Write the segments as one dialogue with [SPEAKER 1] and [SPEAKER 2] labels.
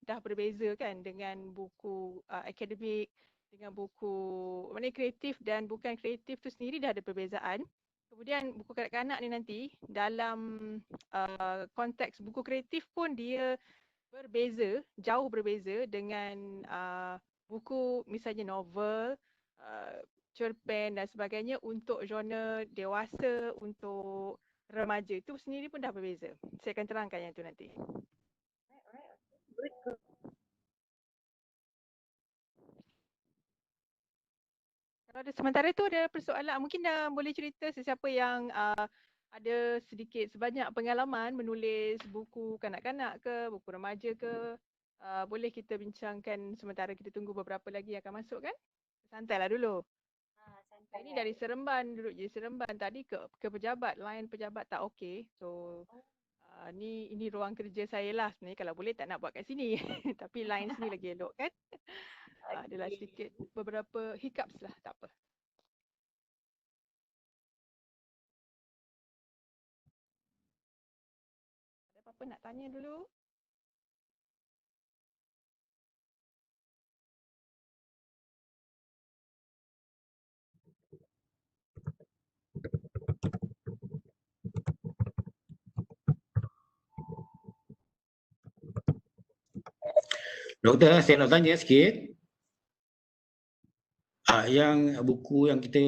[SPEAKER 1] dah berbeza kan dengan buku akademik, dengan buku kreatif dan bukan kreatif tu sendiri dah ada perbezaan. Kemudian buku kanak-kanak ni nanti dalam konteks buku kreatif pun dia berbeza, jauh berbeza dengan buku misalnya novel, cerpen dan sebagainya untuk genre dewasa, untuk remaja. Itu sendiri pun dah berbeza. Saya akan terangkan yang tu nanti. Kalau ada sementara tu ada persoalan, mungkin dah boleh cerita sesiapa yang ada sedikit sebanyak pengalaman menulis buku kanak-kanak ke, buku remaja ke, boleh kita bincangkan sementara kita tunggu beberapa lagi yang akan masuk kan? Santailah dulu. Saya ni dari Seremban, duduk je Seremban. Tadi ke pejabat, line pejabat tak okey. So ini ruang kerja saya lah sebenarnya. Kalau boleh tak nak buat kat sini. Tapi line sini lagi elok kan? Adalah sedikit beberapa hiccups lah, tak apa. Ada apa-apa nak tanya dulu?
[SPEAKER 2] Doktor, saya nak tanya sikit. Yang buku yang kita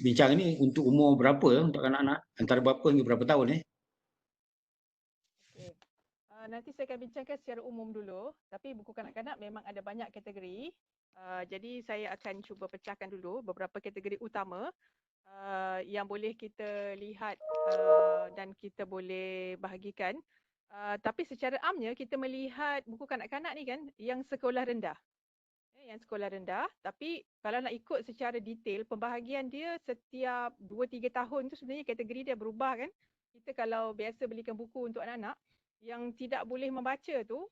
[SPEAKER 2] bincang ni untuk umur berapa untuk anak-anak? Antara berapa hingga berapa tahun
[SPEAKER 1] Okay. Nanti saya akan bincangkan secara umum dulu. Tapi buku kanak-kanak memang ada banyak kategori. Jadi saya akan cuba pecahkan dulu beberapa kategori utama yang boleh kita lihat dan kita boleh bahagikan. Tapi secara amnya kita melihat buku kanak-kanak ni kan yang sekolah rendah. Yang sekolah rendah, tapi kalau nak ikut secara detail, pembahagian dia setiap 2-3 tahun tu sebenarnya kategori dia berubah kan. Kita kalau biasa belikan buku untuk anak-anak yang tidak boleh membaca tu,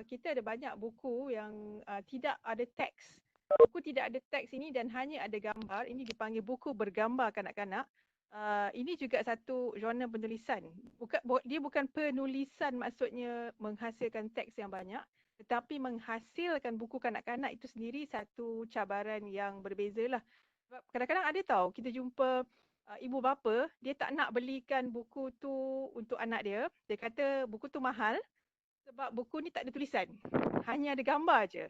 [SPEAKER 1] kita ada banyak buku yang tidak ada teks. Buku tidak ada teks ini dan hanya ada gambar, ini dipanggil buku bergambar kanak-kanak. Ini juga satu genre penulisan. Dia bukan penulisan maksudnya menghasilkan teks yang banyak, tetapi menghasilkan buku kanak-kanak itu sendiri satu cabaran yang berbeza lah. Sebab kadang-kadang ada tahu kita jumpa ibu bapa, dia tak nak belikan buku tu untuk anak dia. Dia kata buku tu mahal sebab buku ni tak ada tulisan. Hanya ada gambar je.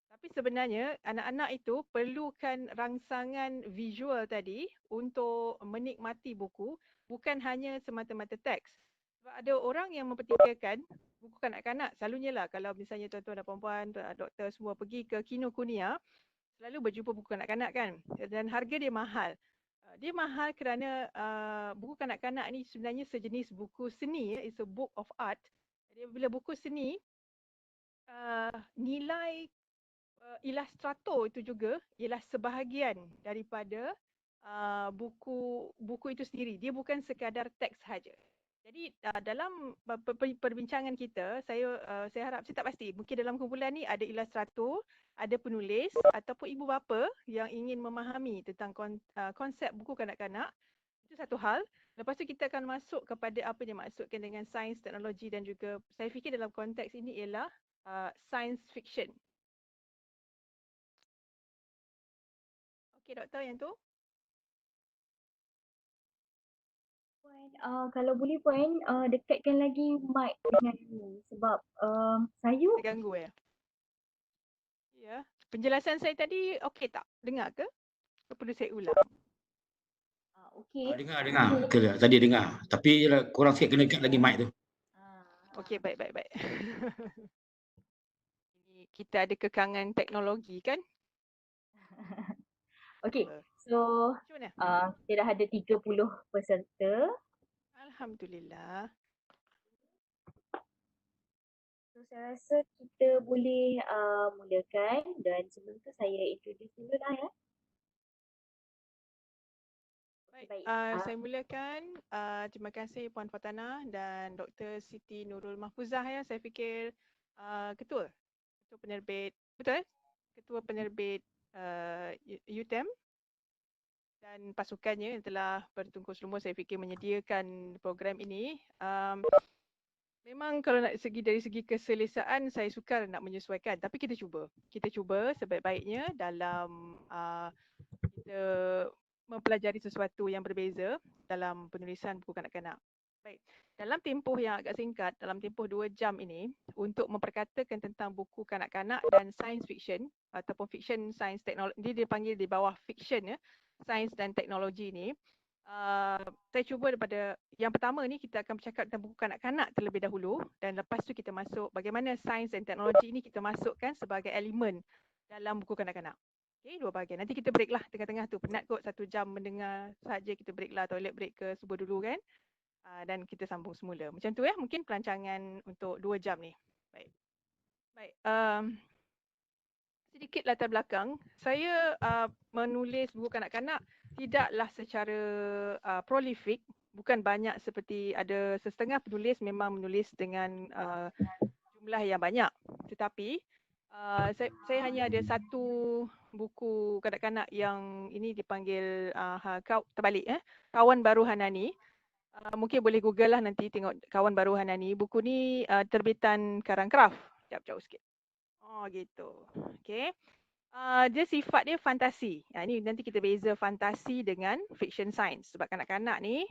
[SPEAKER 1] Tapi sebenarnya anak-anak itu perlukan rangsangan visual tadi untuk menikmati buku, bukan hanya semata-mata teks. Sebab ada orang yang mempertikaikan buku kanak-kanak, selalunya lah kalau misalnya tuan-tuan dan puan-puan, doktor semua pergi ke Kinokuniya, selalu berjumpa buku kanak-kanak kan, dan harga dia mahal. Dia mahal kerana buku kanak-kanak ni sebenarnya sejenis buku seni, it's a book of art. Jadi bila buku seni, nilai ilustrator itu juga ialah sebahagian daripada buku itu sendiri. Dia bukan sekadar teks sahaja. Jadi dalam perbincangan kita, saya harap, saya tak pasti, mungkin dalam kumpulan ni ada ilustrator, ada penulis ataupun ibu bapa yang ingin memahami tentang konsep buku kanak-kanak. Itu satu hal. Lepas tu kita akan masuk kepada apa yang dimaksudkan dengan sains, teknologi dan juga saya fikir dalam konteks ini ialah science fiction. Okey doktor, yang tu?
[SPEAKER 3] Puan, kalau boleh Puan, dekatkan lagi mic dengan ni sebab saya
[SPEAKER 1] Terganggu ya? Ya. Penjelasan saya tadi okey tak? Dengar ke? Atau perlu saya ulang?
[SPEAKER 3] okey.
[SPEAKER 2] Dengar. Tadi dengar. Tapi kurang sikit kena dekat lagi mic tu.
[SPEAKER 1] Okey, baik. Kita ada kekangan teknologi kan?
[SPEAKER 3] Okey, so kita dah ada 30 peserta.
[SPEAKER 1] Alhamdulillah.
[SPEAKER 3] So saya rasa kita boleh mulakan dan sebelum tu saya introduce dulu lah ya.
[SPEAKER 1] Baik, saya mulakan. Terima kasih Puan Fatana dan Dr. Siti Nurul Mahfuzah ya. Saya fikir ketua penerbit, betul? Ketua penerbit UTM dan pasukannya yang telah bertungkus lumus saya fikir menyediakan program ini. Memang kalau nak dari segi keselesaan saya sukar nak menyesuaikan, tapi kita cuba sebaik-baiknya dalam kita mempelajari sesuatu yang berbeza dalam penulisan buku kanak-kanak. Baik, dalam tempoh yang agak singkat, dalam tempoh 2 jam ini, untuk memperkatakan tentang buku kanak-kanak dan science fiction ataupun fiction science teknologi, dia dipanggil di bawah fiction ya, sains dan teknologi ni. Saya cuba daripada yang pertama ni kita akan bercakap tentang buku kanak-kanak terlebih dahulu, dan lepas tu kita masuk bagaimana sains dan teknologi ini kita masukkan sebagai elemen dalam buku kanak-kanak. Okey, 2 bahagian. Nanti kita break lah tengah-tengah tu. Penat kot 1 jam mendengar saja, kita break lah, toilet break ke subuh dulu kan. Dan kita sambung semula. Macam tu ya, mungkin perancangan untuk 2 jam ni. Baik. Baik. Sedikit latar belakang. Saya menulis buku kanak-kanak tidaklah secara prolific, bukan banyak seperti ada setengah penulis memang menulis dengan jumlah yang banyak. Tetapi saya hanya ada satu buku kanak-kanak yang ini dipanggil Kawan Baru Hanani. Mungkin boleh Google lah nanti tengok Kawan Baru Hanani. Buku ni terbitan Karang Kraft. Sekejap jauh sikit. Oh gitu. Okay. Dia sifat dia fantasi. Ini nanti kita beza fantasi dengan fiction science. Sebab kanak-kanak ni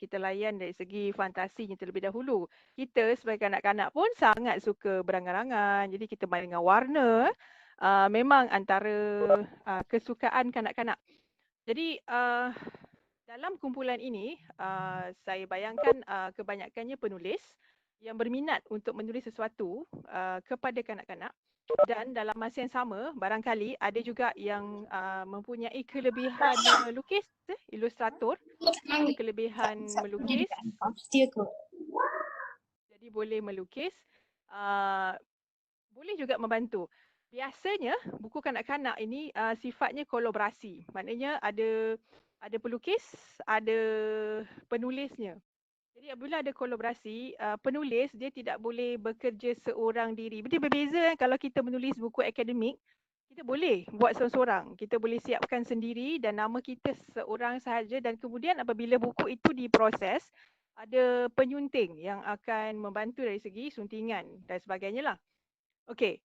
[SPEAKER 1] kita layan dari segi fantasinya terlebih dahulu. Kita sebagai kanak-kanak pun sangat suka berangan-angan. Jadi kita main dengan warna. Memang antara kesukaan kanak-kanak. Jadi dalam kumpulan ini, saya bayangkan kebanyakannya penulis yang berminat untuk menulis sesuatu kepada kanak-kanak, dan dalam masa yang sama barangkali ada juga yang mempunyai kelebihan melukis, ilustrator, ada kelebihan melukis, jadi boleh melukis, boleh juga membantu. Biasanya buku kanak-kanak ini sifatnya kolaborasi, maknanya ada pelukis, ada penulisnya. Jadi apabila ada kolaborasi, penulis dia tidak boleh bekerja seorang diri. Dia berbeza kalau kita menulis buku akademik, kita boleh buat seorang-seorang. Kita boleh siapkan sendiri dan nama kita seorang sahaja, dan kemudian apabila buku itu diproses, ada penyunting yang akan membantu dari segi suntingan dan sebagainya lah. Okey.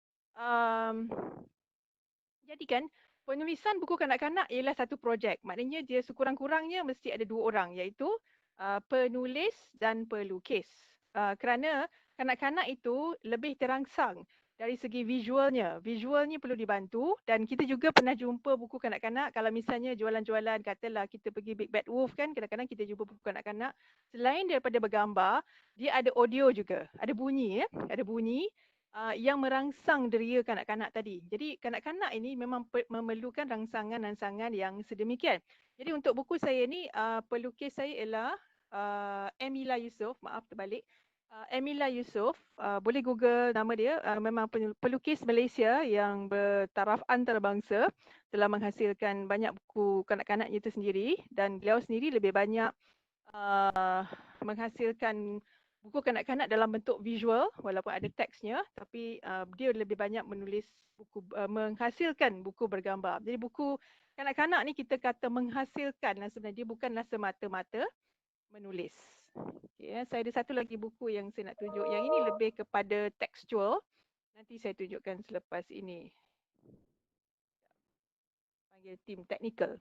[SPEAKER 1] Jadi kan penulisan buku kanak-kanak ialah satu projek. Maknanya dia sekurang-kurangnya mesti ada 2 orang, iaitu penulis dan pelukis. Kerana kanak-kanak itu lebih terangsang dari segi visualnya. Visualnya perlu dibantu, dan kita juga pernah jumpa buku kanak-kanak kalau misalnya jualan-jualan, katalah kita pergi Big Bad Wolf kan, kadang-kadang kita jumpa buku kanak-kanak. Selain daripada bergambar, dia ada audio juga. Ada bunyi ya, ada bunyi. Yang merangsang deria kanak-kanak tadi. Jadi kanak-kanak ini memang memerlukan rangsangan-rangsangan yang sedemikian. Jadi untuk buku saya ni, pelukis saya ialah Emila Yusof, maaf terbalik. Emila Yusof, boleh Google nama dia, memang pelukis Malaysia yang bertaraf antarabangsa, telah menghasilkan banyak buku kanak-kanaknya itu sendiri, dan beliau sendiri lebih banyak menghasilkan buku kanak-kanak dalam bentuk visual walaupun ada teksnya, tapi dia lebih banyak menulis buku, menghasilkan buku bergambar. Jadi buku kanak-kanak ni kita kata menghasilkan, sebenarnya dia bukanlah semata-mata menulis. Okay, saya ada satu lagi buku yang saya nak tunjuk. Yang ini lebih kepada tekstual. Nanti saya tunjukkan selepas ini. Panggil tim teknikal.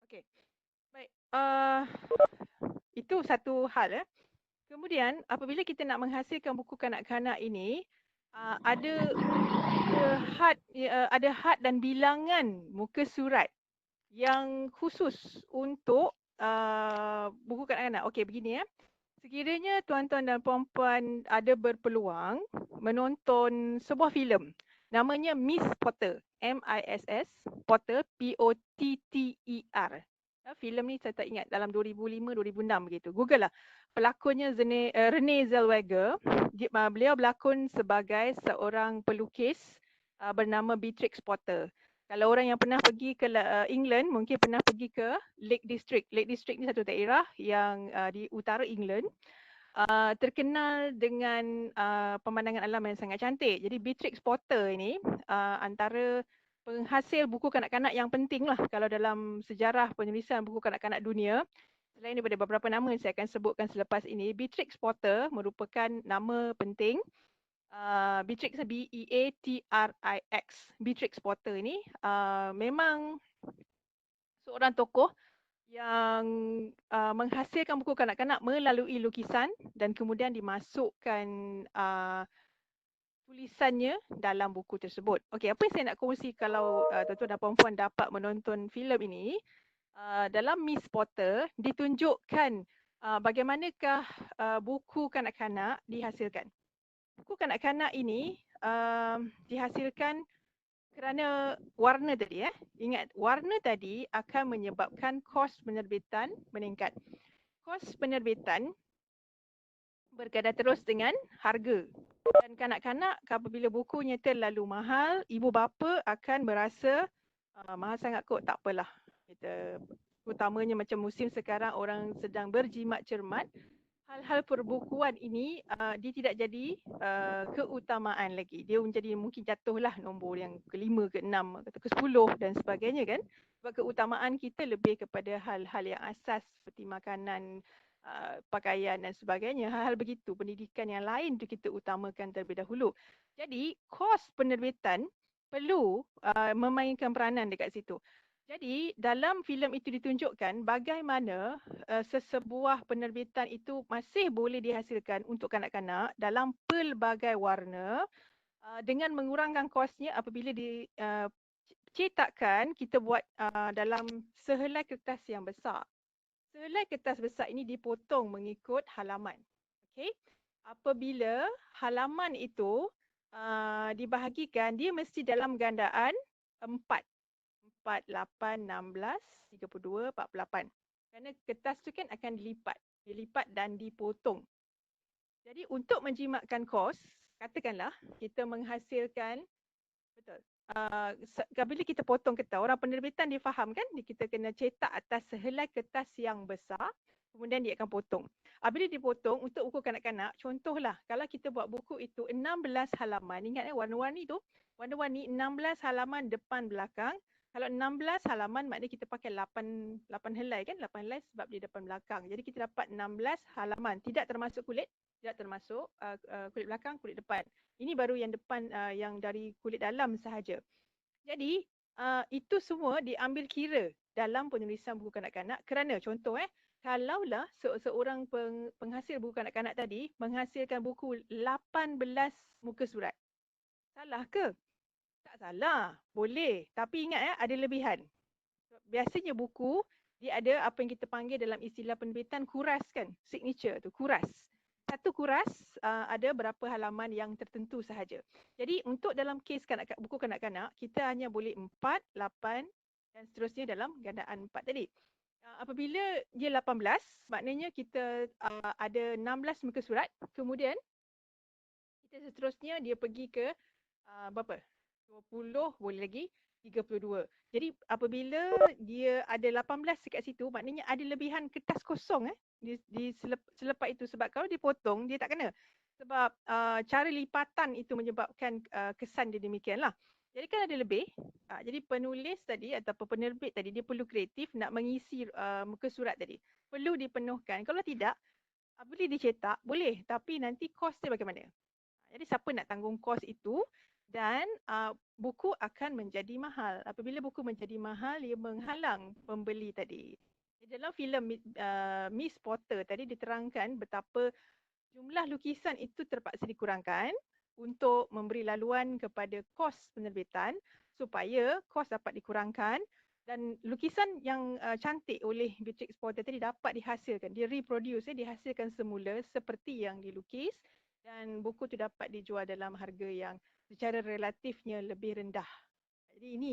[SPEAKER 1] Okey. Baik. Itu satu hal. Kemudian apabila kita nak menghasilkan buku kanak-kanak ini, ada had dan bilangan muka surat yang khusus untuk buku kanak-kanak. Okey, begini ya. Sekiranya tuan-tuan dan puan-puan ada berpeluang menonton sebuah filem, namanya Miss Potter, M-I-S-S, Potter, P-O-T-T-E-R. Filem ni saya tak ingat, dalam 2005-2006 begitu. Google lah. Pelakonnya Renee Zellweger. Beliau berlakon sebagai seorang pelukis bernama Beatrix Potter. Kalau orang yang pernah pergi ke England, mungkin pernah pergi ke Lake District. Lake District ni satu daerah yang di utara England. Terkenal dengan pemandangan alam yang sangat cantik. Jadi Beatrix Potter ini antara penghasil buku kanak-kanak yang penting lah kalau dalam sejarah penulisan buku kanak-kanak dunia. Selain daripada beberapa nama yang saya akan sebutkan selepas ini, Beatrix Potter merupakan nama penting. Beatrix, Beatrix. Beatrix Potter ini memang seorang tokoh yang menghasilkan buku kanak-kanak melalui lukisan dan kemudian dimasukkan tulisannya dalam buku tersebut. Okey, apa yang saya nak kongsi kalau tuan-tuan dan puan-puan dapat menonton filem ini, dalam Miss Potter ditunjukkan bagaimanakah buku kanak-kanak dihasilkan. Buku kanak-kanak ini dihasilkan kerana warna tadi. Ingat, warna tadi akan menyebabkan kos penerbitan meningkat. Kos penerbitan berkadar terus dengan harga. Dan kanak-kanak apabila bukunya terlalu mahal, ibu bapa akan berasa mahal sangat kot, tak apalah. Kita utamanya macam musim sekarang orang sedang berjimat cermat, hal-hal perbukuan ini dia tidak jadi keutamaan lagi. Dia menjadi mungkin jatuhlah nombor yang ke-5, ke-6 atau ke-10 dan sebagainya kan. Sebab keutamaan kita lebih kepada hal-hal yang asas seperti makanan, pakaian dan sebagainya. Hal-hal begitu, pendidikan yang lain tu kita utamakan terlebih dahulu. Jadi kos penerbitan perlu memainkan peranan dekat situ. Jadi dalam filem itu ditunjukkan bagaimana sesebuah penerbitan itu masih boleh dihasilkan untuk kanak-kanak dalam pelbagai warna dengan mengurangkan kosnya apabila dicetakkan kita buat dalam sehelai kertas yang besar. Sehelai kertas besar ini dipotong mengikut halaman. Okey. Apabila halaman itu dibahagikan, dia mesti dalam gandaan 4. 4, 8, 16, 32, 48. Kerana kertas tu kan akan dilipat dan dipotong. Jadi untuk menjimatkan kos, katakanlah kita menghasilkan, betul, bila kita potong kertas, orang penerbitan dia faham kan, kita kena cetak atas sehelai kertas yang besar, kemudian dia akan potong. Bila dipotong untuk buku kanak-kanak, contohlah kalau kita buat buku itu 16 halaman, ingat warna-warni tu, warna-warni 16 halaman depan belakang. Kalau 16 halaman maknanya kita pakai 8 helai kan, 8 helai sebab dia depan belakang. Jadi kita dapat 16 halaman, tidak termasuk kulit, tidak termasuk kulit belakang, kulit depan. Ini baru yang depan yang dari kulit dalam sahaja. Jadi itu semua diambil kira dalam penulisan buku kanak-kanak kerana contoh kalaulah seorang penghasil buku kanak-kanak tadi menghasilkan buku 18 muka surat. Salah ke? Tak salah, boleh. Tapi ingat ada lebihan. Biasanya buku dia ada apa yang kita panggil dalam istilah penerbitan kuras kan, signature tu, kuras. Satu kuras ada berapa halaman yang tertentu sahaja. Jadi untuk dalam kes buku kanak-kanak, kita hanya boleh 4, 8 dan seterusnya dalam gandaan 4 tadi. Apabila dia 18, maknanya kita ada 16 muka surat, kemudian kita seterusnya dia pergi ke berapa? 20 boleh lagi, 32. Jadi apabila dia ada 18 dekat situ, maknanya ada lebihan kertas kosong di selepas itu. Sebab kalau dipotong, dia tak kena. Sebab cara lipatan itu menyebabkan kesan dia demikianlah. Jadi kan ada lebih. Jadi penulis tadi atau penerbit tadi, dia perlu kreatif nak mengisi muka surat tadi. Perlu dipenuhkan. Kalau tidak, boleh dicetak, boleh. Tapi nanti kos dia bagaimana? Jadi siapa nak tanggung kos itu? Dan buku akan menjadi mahal. Apabila buku menjadi mahal, ia menghalang pembeli tadi. Dalam filem Miss Potter tadi diterangkan betapa jumlah lukisan itu terpaksa dikurangkan untuk memberi laluan kepada kos penerbitan supaya kos dapat dikurangkan dan lukisan yang cantik oleh Beatrix Potter tadi dapat dihasilkan, direproduce, dihasilkan semula seperti yang dilukis dan buku tu dapat dijual dalam harga yang secara relatifnya lebih rendah. Jadi ini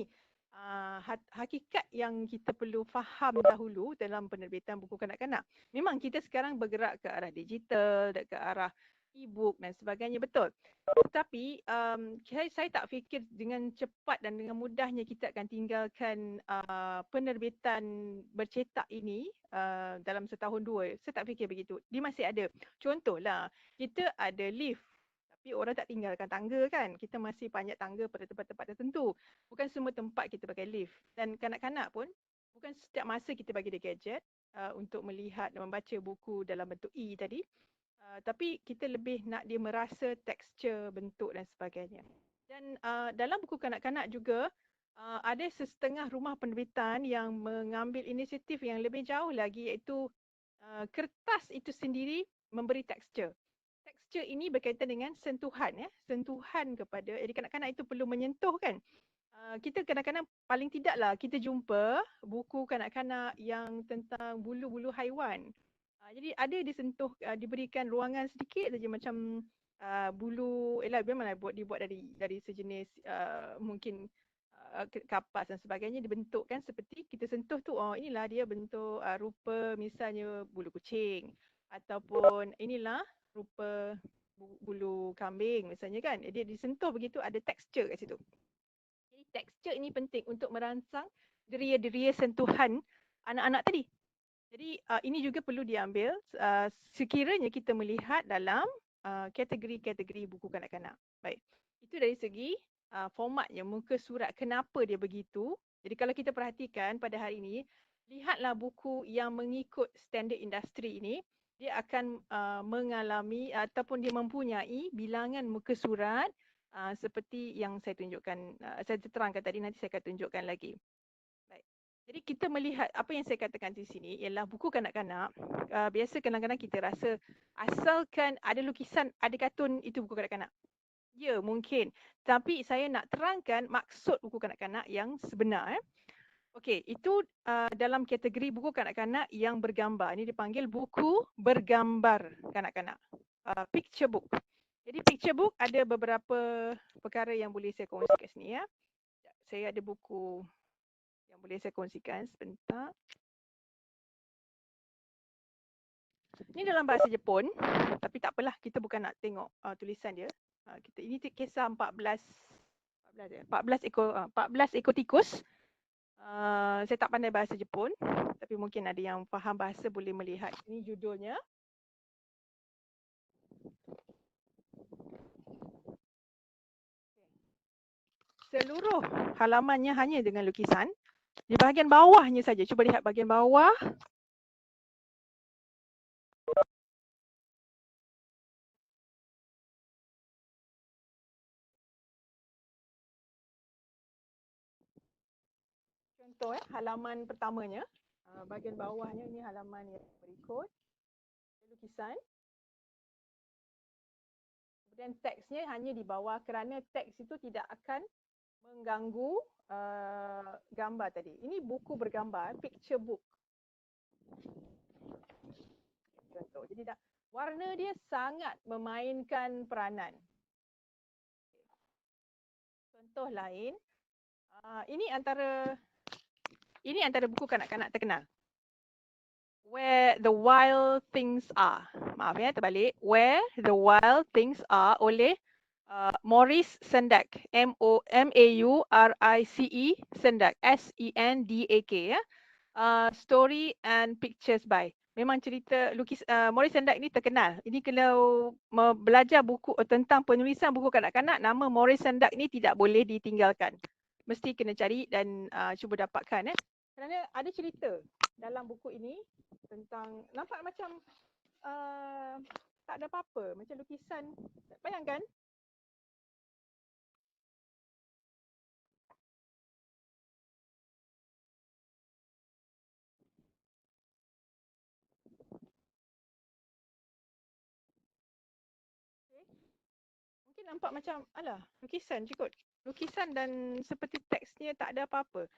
[SPEAKER 1] hakikat yang kita perlu faham dahulu dalam penerbitan buku kanak-kanak. Memang kita sekarang bergerak ke arah digital, ke arah e-book dan sebagainya, betul. Tetapi saya tak fikir dengan cepat dan dengan mudahnya kita akan tinggalkan penerbitan bercetak ini dalam setahun dua. Saya tak fikir begitu. Dia masih ada. Contohlah, kita ada lift. Tapi orang tak tinggalkan tangga kan. Kita masih panjat tangga pada tempat-tempat tertentu. Bukan semua tempat kita pakai lift. Dan kanak-kanak pun, bukan setiap masa kita bagi dia gadget. untuk melihat dan membaca buku dalam bentuk tadi. Tapi kita lebih nak dia merasa tekstur, bentuk dan sebagainya. Dan dalam buku kanak-kanak juga ada setengah rumah penerbitan yang mengambil inisiatif yang lebih jauh lagi, iaitu kertas itu sendiri memberi tekstur. Tekstur ini berkaitan dengan sentuhan, sentuhan kepada, jadi kanak-kanak itu perlu menyentuh kan. Kita kadang-kadang paling tidaklah kita jumpa buku kanak-kanak yang tentang bulu-bulu haiwan. Jadi ada disentuh, diberikan ruangan sedikit saja macam bulu, memanglah dibuat dari sejenis mungkin kapas dan sebagainya, dibentukkan seperti kita sentuh tu, inilah dia bentuk rupa misalnya bulu kucing, ataupun inilah rupa bulu kambing misalnya kan. Dia disentuh begitu, ada tekstur kat situ. Jadi tekstur ini penting untuk merangsang deria-deria sentuhan anak-anak tadi. Jadi ini juga perlu diambil sekiranya kita melihat dalam kategori-kategori buku kanak-kanak. Baik, itu dari segi formatnya, muka surat, kenapa dia begitu. Jadi kalau kita perhatikan pada hari ini, lihatlah buku yang mengikut standard industri ini, dia akan mengalami ataupun dia mempunyai bilangan muka surat seperti yang saya tunjukkan, saya terangkan tadi, nanti saya akan tunjukkan lagi. Jadi kita melihat apa yang saya katakan di sini ialah buku kanak-kanak. Biasa kadang-kadang kita rasa asalkan ada lukisan, ada kartun, itu buku kanak-kanak. Ya, mungkin. Tapi saya nak terangkan maksud buku kanak-kanak yang sebenar. Okey, itu dalam kategori buku kanak-kanak yang bergambar. Ini dipanggil buku bergambar kanak-kanak. Picture book. Jadi picture book ada beberapa perkara yang boleh saya kongsi kat sini ya. Saya ada buku yang boleh saya kongsikan sebentar. Ini dalam bahasa Jepun, tapi tak apalah, kita bukan nak tengok tulisan dia. Ini kisah 14 ekor tikus. Saya tak pandai bahasa Jepun, tapi mungkin ada yang faham bahasa boleh melihat. Ini judulnya. Seluruh halamannya hanya dengan lukisan. Di bahagian bawahnya saja. Cuba lihat bahagian bawah. Contoh halaman pertamanya. Bahagian bawahnya ini halaman yang berikut. Lukisan. Kemudian teksnya hanya di bawah kerana teks itu tidak akan mengganggu gambar tadi. Ini buku bergambar, picture book. Contoh. Jadi warna dia sangat memainkan peranan. Contoh lain, ini antara buku kanak-kanak terkenal. Where the Wild Things Are. Maaf ya, terbalik. Where the Wild Things Are oleh Maurice Sendak. M-A-U-R-I-C-E Sendak. S-E-N-D-A-K ya. Story and Pictures by. Memang cerita Maurice Sendak ni terkenal. Ini kalau belajar buku tentang penulisan buku kanak-kanak, nama Maurice Sendak ni tidak boleh ditinggalkan. Mesti kena cari dan cuba dapatkan. Kerana ada cerita dalam buku ini tentang, nampak macam tak ada apa-apa, macam lukisan. Bayangkan. Mungkin nampak macam, lukisan je kot. Lukisan dan seperti teksnya tak ada apa-apa.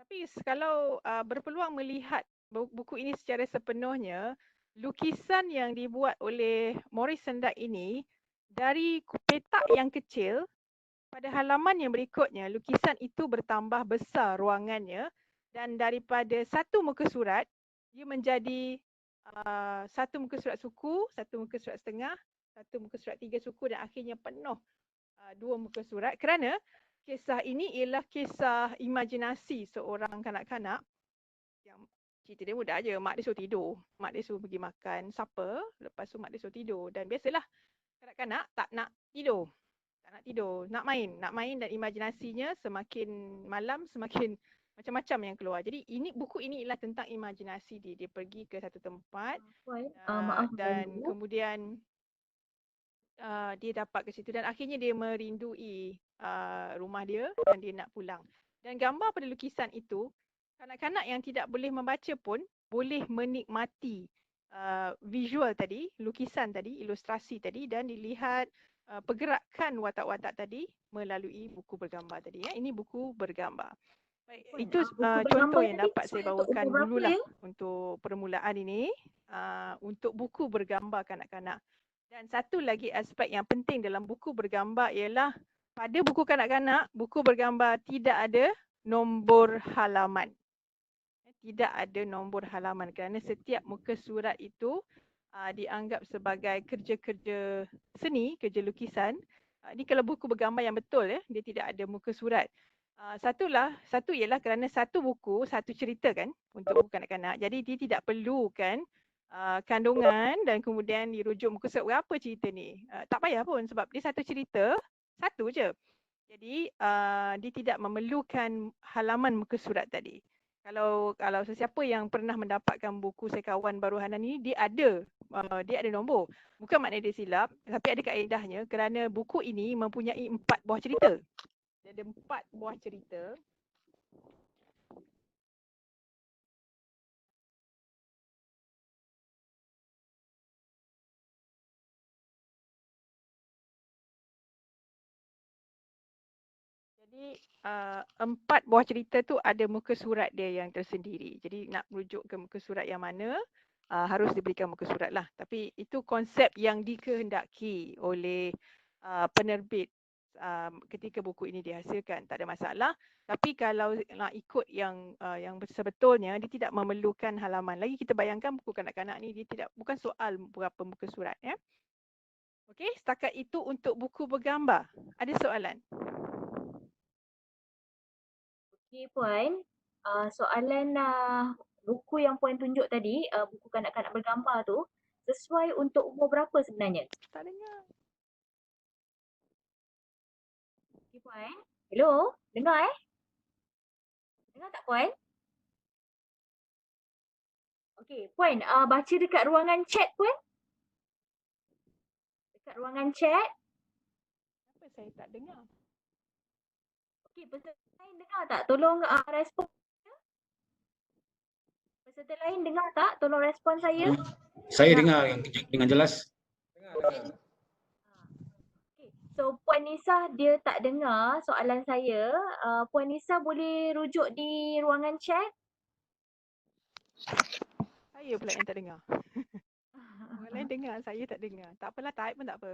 [SPEAKER 1] Tapi kalau berpeluang melihat buku ini secara sepenuhnya, lukisan yang dibuat oleh Maurice Sendak ini, dari petak yang kecil, pada halaman yang berikutnya, lukisan itu bertambah besar ruangannya, dan daripada satu muka surat, dia menjadi satu muka surat suku, satu muka surat setengah, satu muka surat 3 suku dan akhirnya penuh 2 muka surat. Kerana kisah ini ialah kisah imajinasi seorang kanak-kanak yang cerita dia mudah je. Mak dia suruh tidur. Mak dia suruh pergi makan supper. Lepas tu mak dia suruh tidur. Dan biasalah kanak-kanak tak nak tidur. Tak nak tidur. Nak main dan imajinasinya semakin malam semakin macam-macam yang keluar. Jadi buku ini ialah tentang imajinasi dia. Dia pergi ke satu tempat
[SPEAKER 3] Puan, maaf
[SPEAKER 1] dan
[SPEAKER 3] mengganggu.
[SPEAKER 1] kemudian dia dapat ke situ dan akhirnya dia merindui rumah dia dan dia nak pulang. Dan gambar pada lukisan itu, kanak-kanak yang tidak boleh membaca pun boleh menikmati visual tadi, lukisan tadi, ilustrasi tadi dan dilihat pergerakan watak-watak tadi melalui buku bergambar tadi. Ya. Ini buku bergambar. Baik,
[SPEAKER 3] Puan,
[SPEAKER 1] itu
[SPEAKER 3] buku bergambar
[SPEAKER 1] contoh yang
[SPEAKER 3] tadi
[SPEAKER 1] dapat saya
[SPEAKER 3] sesuai untuk
[SPEAKER 1] bawakan
[SPEAKER 3] umur berapa
[SPEAKER 1] dululah
[SPEAKER 3] ya?
[SPEAKER 1] untuk permulaan ini untuk buku bergambar kanak-kanak. Dan satu lagi aspek yang penting dalam buku bergambar ialah pada buku kanak-kanak, buku bergambar tidak ada nombor halaman. Tidak ada nombor halaman kerana setiap muka surat itu dianggap sebagai kerja-kerja seni, kerja lukisan. Ini kalau buku bergambar yang betul ya, dia tidak ada muka surat. Satu ialah kerana satu buku, satu cerita kan untuk buku kanak-kanak. Jadi dia tidak perlukan kandungan dan kemudian dirujuk muka surat berapa cerita ni. Tak payah pun sebab dia satu cerita, satu je. Jadi dia tidak memerlukan halaman muka surat tadi. Kalau sesiapa yang pernah mendapatkan buku Sekawan Baruhanan ini, dia ada nombor. Bukan maknanya dia silap, tapi ada kaedahnya kerana buku ini mempunyai 4 buah cerita. Dia ada 4 buah cerita. Jadi 4 buah cerita tu ada muka surat dia yang tersendiri. Jadi nak merujuk ke muka surat yang mana harus diberikan muka surat lah. Tapi itu konsep yang dikehendaki oleh penerbit ketika buku ini dihasilkan. Tak ada masalah. Tapi kalau nak ikut yang sebetulnya, dia tidak memerlukan halaman. Lagi kita bayangkan buku kanak-kanak ni dia bukan soal berapa muka surat. Ya. Okey, setakat itu untuk buku bergambar. Ada soalan?
[SPEAKER 3] Okey Puan, soalan buku yang Puan tunjuk tadi, buku kanak-kanak bergambar tu, sesuai untuk umur berapa sebenarnya?
[SPEAKER 1] Tak dengar.
[SPEAKER 3] Okey Puan, hello, dengar Dengar tak Puan? Okey, Puan, baca dekat ruangan chat Puan. Dekat ruangan chat.
[SPEAKER 1] Kenapa saya tak dengar?
[SPEAKER 3] Okey, peserta lain dengar tak? Tolong respon. Peserta lain dengar tak? Tolong respon saya.
[SPEAKER 2] Saya dengar yang dengan jelas.
[SPEAKER 3] Okay. So Puan Nisa dia tak dengar soalan saya. Puan Nisa boleh rujuk di ruangan chat.
[SPEAKER 1] Saya pula yang tak dengar. Orang lain dengar, saya tak dengar. Tak apalah, type pun tak apa.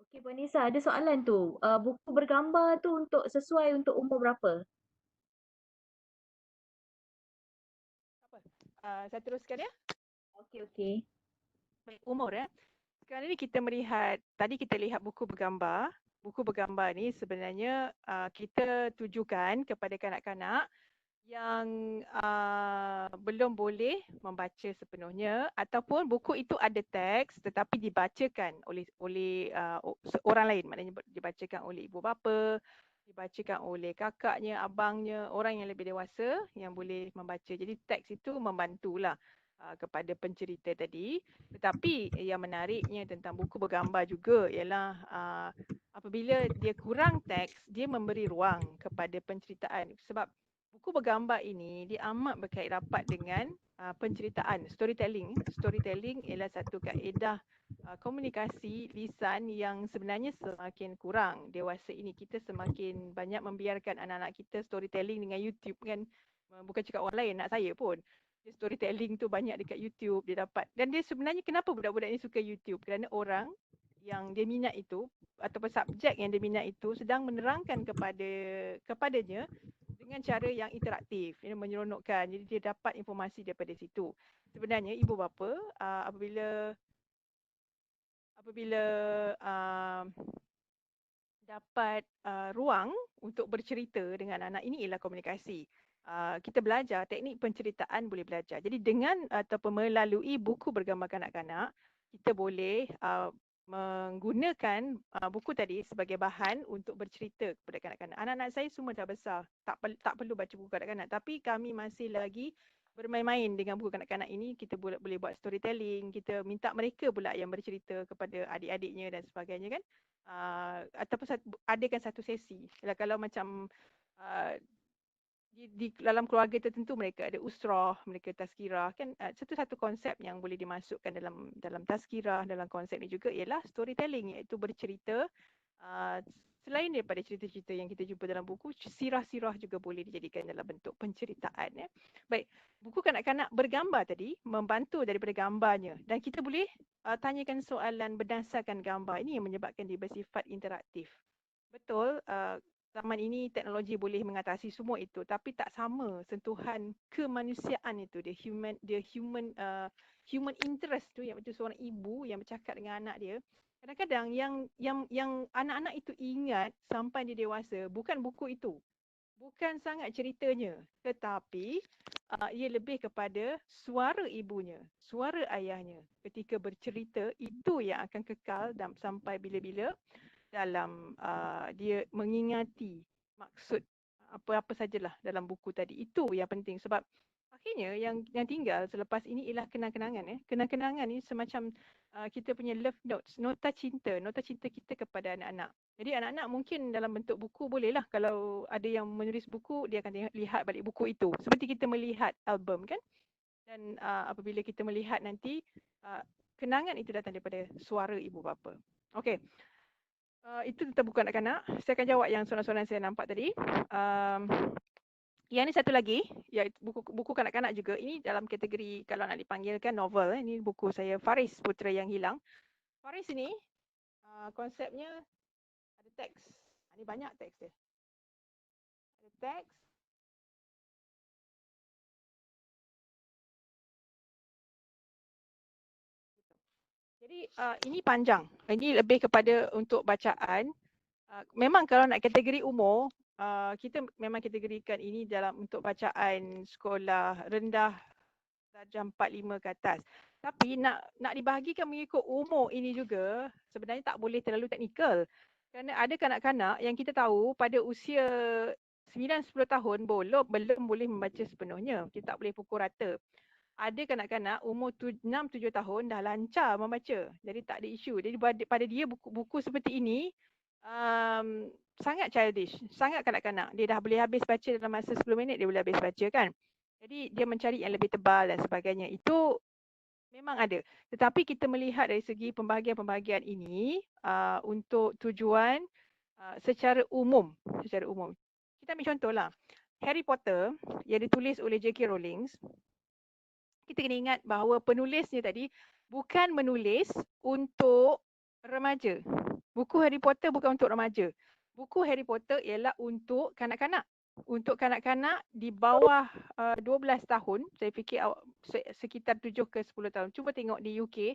[SPEAKER 3] Okey Puan Nisa, ada soalan tu. Buku bergambar tu sesuai untuk umur berapa?
[SPEAKER 1] Tak apa. Saya teruskan ya.
[SPEAKER 3] Okey.
[SPEAKER 1] Baik, umur ya. Sekarang ni kita melihat, tadi kita lihat buku bergambar. Buku bergambar ni sebenarnya kita tujukan kepada kanak-kanak yang belum boleh membaca sepenuhnya ataupun buku itu ada teks tetapi dibacakan oleh orang lain, maknanya dibacakan oleh ibu bapa, dibacakan oleh kakaknya, abangnya, orang yang lebih dewasa yang boleh membaca. Jadi teks itu membantulah kepada pencerita tadi. Tetapi yang menariknya tentang buku bergambar juga ialah apabila dia kurang teks, dia memberi ruang kepada penceritaan. Sebab buku bergambar ini dia amat berkait rapat dengan penceritaan, storytelling. Storytelling ialah satu kaedah komunikasi lisan yang sebenarnya semakin kurang. Dewasa ini kita semakin banyak membiarkan anak-anak kita storytelling dengan YouTube kan. Bukan cakap orang lain, nak saya pun. Storytelling tu banyak dekat YouTube dia dapat. Dan dia sebenarnya kenapa budak-budak ni suka YouTube? Kerana orang yang dia minat itu ataupun subjek yang dia minat itu sedang menerangkan kepadanya dengan cara yang interaktif, menyeronokkan. Jadi dia dapat informasi daripada situ. Sebenarnya ibu bapa apabila dapat ruang untuk bercerita dengan anak, ini ialah komunikasi. Kita belajar teknik penceritaan, boleh belajar. Jadi dengan ataupun melalui buku bergambar kanak-kanak, kita boleh menggunakan buku tadi sebagai bahan untuk bercerita kepada kanak-kanak. Anak-anak saya semua dah besar, tak perlu baca buku kanak-kanak, tapi kami masih lagi bermain-main dengan buku kanak-kanak ini. Kita boleh buat storytelling, kita minta mereka pula yang bercerita kepada adik-adiknya dan sebagainya kan. Ataupun adakan satu sesi. Kalau macam di dalam keluarga tertentu mereka ada usrah, mereka tazkirah kan, satu-satu konsep yang boleh dimasukkan dalam tazkirah, dalam konsep ni juga ialah storytelling, iaitu bercerita. Selain daripada cerita-cerita yang kita jumpa dalam buku, sirah-sirah juga boleh dijadikan dalam bentuk penceritaan. Baik, buku kanak-kanak bergambar tadi membantu daripada gambarnya, dan kita boleh tanyakan soalan berdasarkan gambar. Ini yang menyebabkan dia bersifat interaktif. Betul, zaman ini teknologi boleh mengatasi semua itu, tapi tak sama sentuhan kemanusiaan itu, the human interest tu, yang macam seorang ibu yang bercakap dengan anak dia. Kadang-kadang yang anak-anak itu ingat sampai dia dewasa bukan buku itu, bukan sangat ceritanya, tetapi ia lebih kepada suara ibunya, suara ayahnya ketika bercerita. Itu yang akan kekal sampai bila-bila dalam dia mengingati maksud apa-apa sajalah dalam buku tadi. Itu yang penting, sebab akhirnya yang tinggal selepas ini ialah kenang-kenangan. Kenang-kenangan ni semacam kita punya love notes, nota cinta kita kepada anak-anak. Jadi anak-anak mungkin dalam bentuk buku bolehlah, kalau ada yang menulis buku dia akan lihat balik buku itu seperti kita melihat album kan. Dan apabila kita melihat nanti kenangan itu datang daripada suara ibu bapa. Okey. Itu tentang buku kanak-kanak. Saya akan jawab yang soalan-soalan saya nampak tadi. Yang ni satu lagi, iaitu buku kanak-kanak juga. Ini dalam kategori kalau nak dipanggilkan novel. Ini buku saya, Faris Putera Yang Hilang. Faris ini konsepnya ada teks. Ini banyak teks dia. Ada teks. Jadi ini panjang. Ini lebih kepada untuk bacaan. Memang kalau nak kategori umur, kita memang kategorikan ini dalam untuk bacaan sekolah rendah darjah 4-5 ke atas. Tapi nak dibahagikan mengikut umur ini juga sebenarnya tak boleh terlalu teknikal. Kerana ada kanak-kanak yang kita tahu pada usia 9-10 tahun belum boleh membaca sepenuhnya. Kita tak boleh pukul rata. Ada kanak-kanak umur 6-7 tahun dah lancar membaca. Jadi tak ada isu. Jadi pada dia buku seperti ini sangat childish, sangat kanak-kanak. Dia dah boleh habis baca dalam masa 10 minit, dia boleh habis baca kan. Jadi dia mencari yang lebih tebal dan sebagainya. Itu memang ada. Tetapi kita melihat dari segi pembahagian-pembahagian ini untuk tujuan secara umum. Kita ambil contohlah. Harry Potter yang ditulis oleh J.K. Rowling. Kita kena ingat bahawa penulisnya tadi bukan menulis untuk remaja. Buku Harry Potter bukan untuk remaja. Buku Harry Potter ialah untuk kanak-kanak. Untuk kanak-kanak di bawah 12 tahun, saya fikir sekitar 7 ke 10 tahun. Cuba tengok di UK,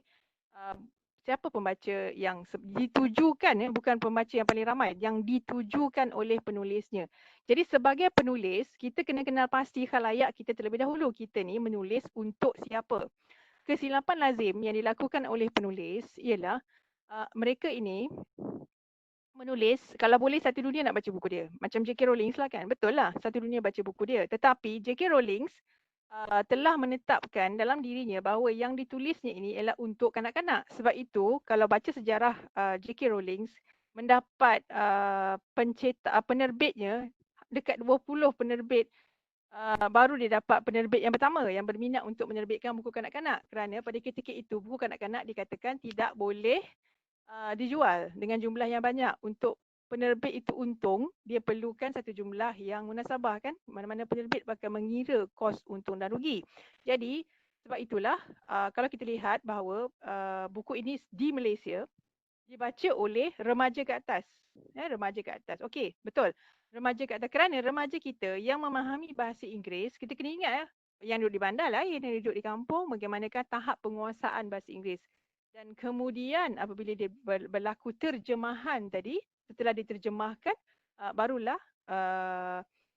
[SPEAKER 1] siapa pembaca yang ditujukan, bukan pembaca yang paling ramai, yang ditujukan oleh penulisnya. Jadi sebagai penulis, kita kena kenal pasti khalayak kita terlebih dahulu. Kita ni menulis untuk siapa. Kesilapan lazim yang dilakukan oleh penulis ialah mereka ini menulis, kalau boleh satu dunia nak baca buku dia. Macam J.K. Rowling lah kan, betul lah satu dunia baca buku dia. Tetapi J.K. Rowling telah menetapkan dalam dirinya bahawa yang ditulisnya ini ialah untuk kanak-kanak. Sebab itu kalau baca sejarah J.K. Rowling mendapat penerbitnya dekat 20 penerbit, baru dia dapat penerbit yang pertama yang berminat untuk menerbitkan buku kanak-kanak. Kerana pada ketika itu buku kanak-kanak dikatakan tidak boleh dijual dengan jumlah yang banyak. Untuk penerbit itu untung, dia perlukan satu jumlah yang munasabah kan. Mana-mana penerbit bakal mengira kos untung dan rugi. Jadi sebab itulah kalau kita lihat bahawa buku ini di Malaysia dibaca oleh remaja ke atas. Remaja ke atas. Okey, betul. Remaja ke atas. Kerana remaja kita yang memahami bahasa Inggeris, kita kena ingat yang duduk di bandar lain, yang duduk di kampung, bagaimanakah tahap penguasaan bahasa Inggeris. Dan kemudian apabila dia berlaku terjemahan tadi, setelah diterjemahkan, barulah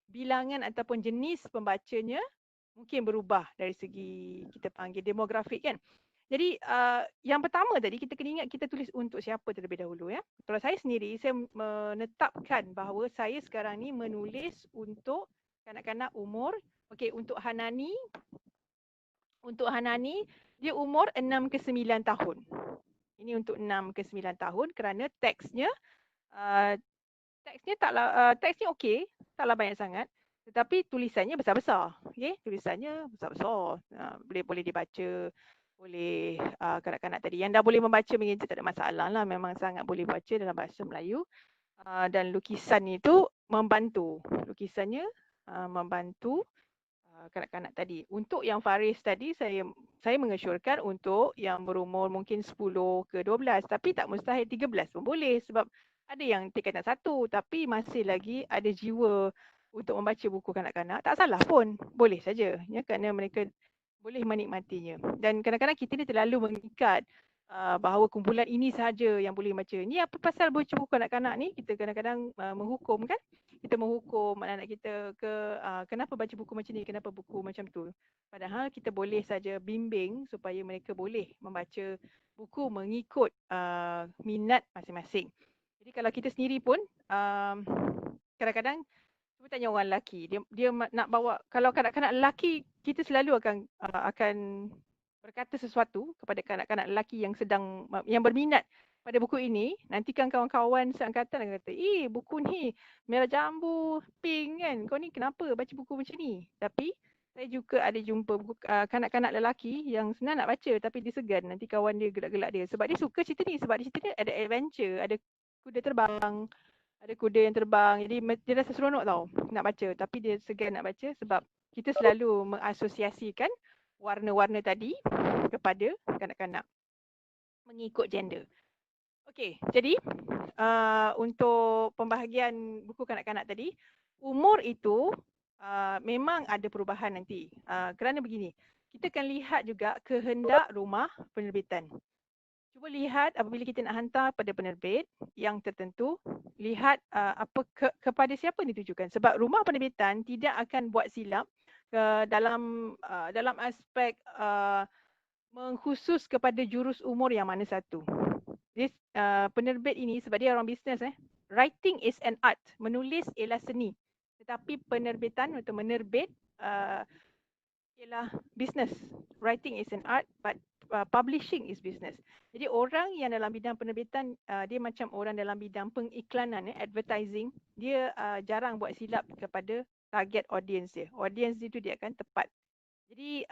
[SPEAKER 1] bilangan ataupun jenis pembacanya mungkin berubah dari segi kita panggil demografik kan. Jadi yang pertama tadi kita kena ingat kita tulis untuk siapa terlebih dahulu ya. Kalau saya sendiri, saya menetapkan bahawa saya sekarang ni menulis untuk kanak-kanak umur, okey, untuk Hanani dia umur 6 ke 9 tahun. Ini untuk 6 ke 9 tahun kerana teksnya teksnya okey, taklah banyak sangat. Tetapi tulisannya besar-besar. Okey, tulisannya besar-besar. Boleh dibaca oleh kanak-kanak tadi. Yang dah boleh membaca menginci tak ada masalah lah. Memang sangat boleh baca dalam bahasa Melayu. Dan lukisan itu membantu. Lukisannya membantu kanak-kanak tadi. Untuk yang Faris tadi, saya mengesyorkan untuk yang berumur mungkin 10 ke 12. Tapi tak mustahil 13 pun boleh. Sebab ada yang tingkatan 1 tapi masih lagi ada jiwa untuk membaca buku kanak-kanak. Tak salah pun. Boleh saja. Ya, kerana mereka boleh menikmatinya. Dan kadang-kadang kita ni terlalu mengikat bahawa kumpulan ini sahaja yang boleh baca. Ni apa pasal baca buku kanak-kanak ni? Kita kadang-kadang menghukum kan? Kita menghukum anak-anak kita ke kenapa baca buku macam ni, kenapa buku macam tu. Padahal kita boleh saja bimbing supaya mereka boleh membaca buku mengikut minat masing-masing. Jadi kalau kita sendiri pun kadang-kadang cuba tanya orang lelaki, dia nak bawa, kalau kanak-kanak lelaki, kita selalu akan berkata sesuatu kepada kanak-kanak lelaki yang berminat pada buku ini. Nanti kan kawan-kawan seangkatan akan kata, buku ni merah jambu, pink kan, kau ni kenapa baca buku macam ni? Tapi saya juga ada jumpa kanak-kanak lelaki yang senang nak baca tapi dia segan nanti kawan dia gelak-gelak dia. Sebab dia suka cerita ni, sebab cerita ni ada adventure, ada kuda terbang, ada kuda yang terbang. Jadi dia rasa seronok tau nak baca. Tapi dia segan nak baca sebab kita selalu mengasosiasikan warna-warna tadi kepada kanak-kanak mengikut gender. Okey, jadi untuk pembahagian buku kanak-kanak tadi, umur itu memang ada perubahan nanti. Kerana begini, kita akan lihat juga kehendak rumah penerbitan. Cuba lihat apabila kita nak hantar pada penerbit yang tertentu, lihat kepada siapa ditujukan. Sebab rumah penerbitan tidak akan buat silap dalam aspek mengkhusus kepada jurus umur yang mana satu. Penerbit ini sebab dia orang bisnes writing is an art, menulis ialah seni. Tetapi penerbitan atau menerbit ialah business. Writing is an art but publishing is business. Jadi orang yang dalam bidang penerbitan, dia macam orang dalam bidang pengiklanan, advertising, dia jarang buat silap kepada target audience dia. Audience itu dia akan tepat. Jadi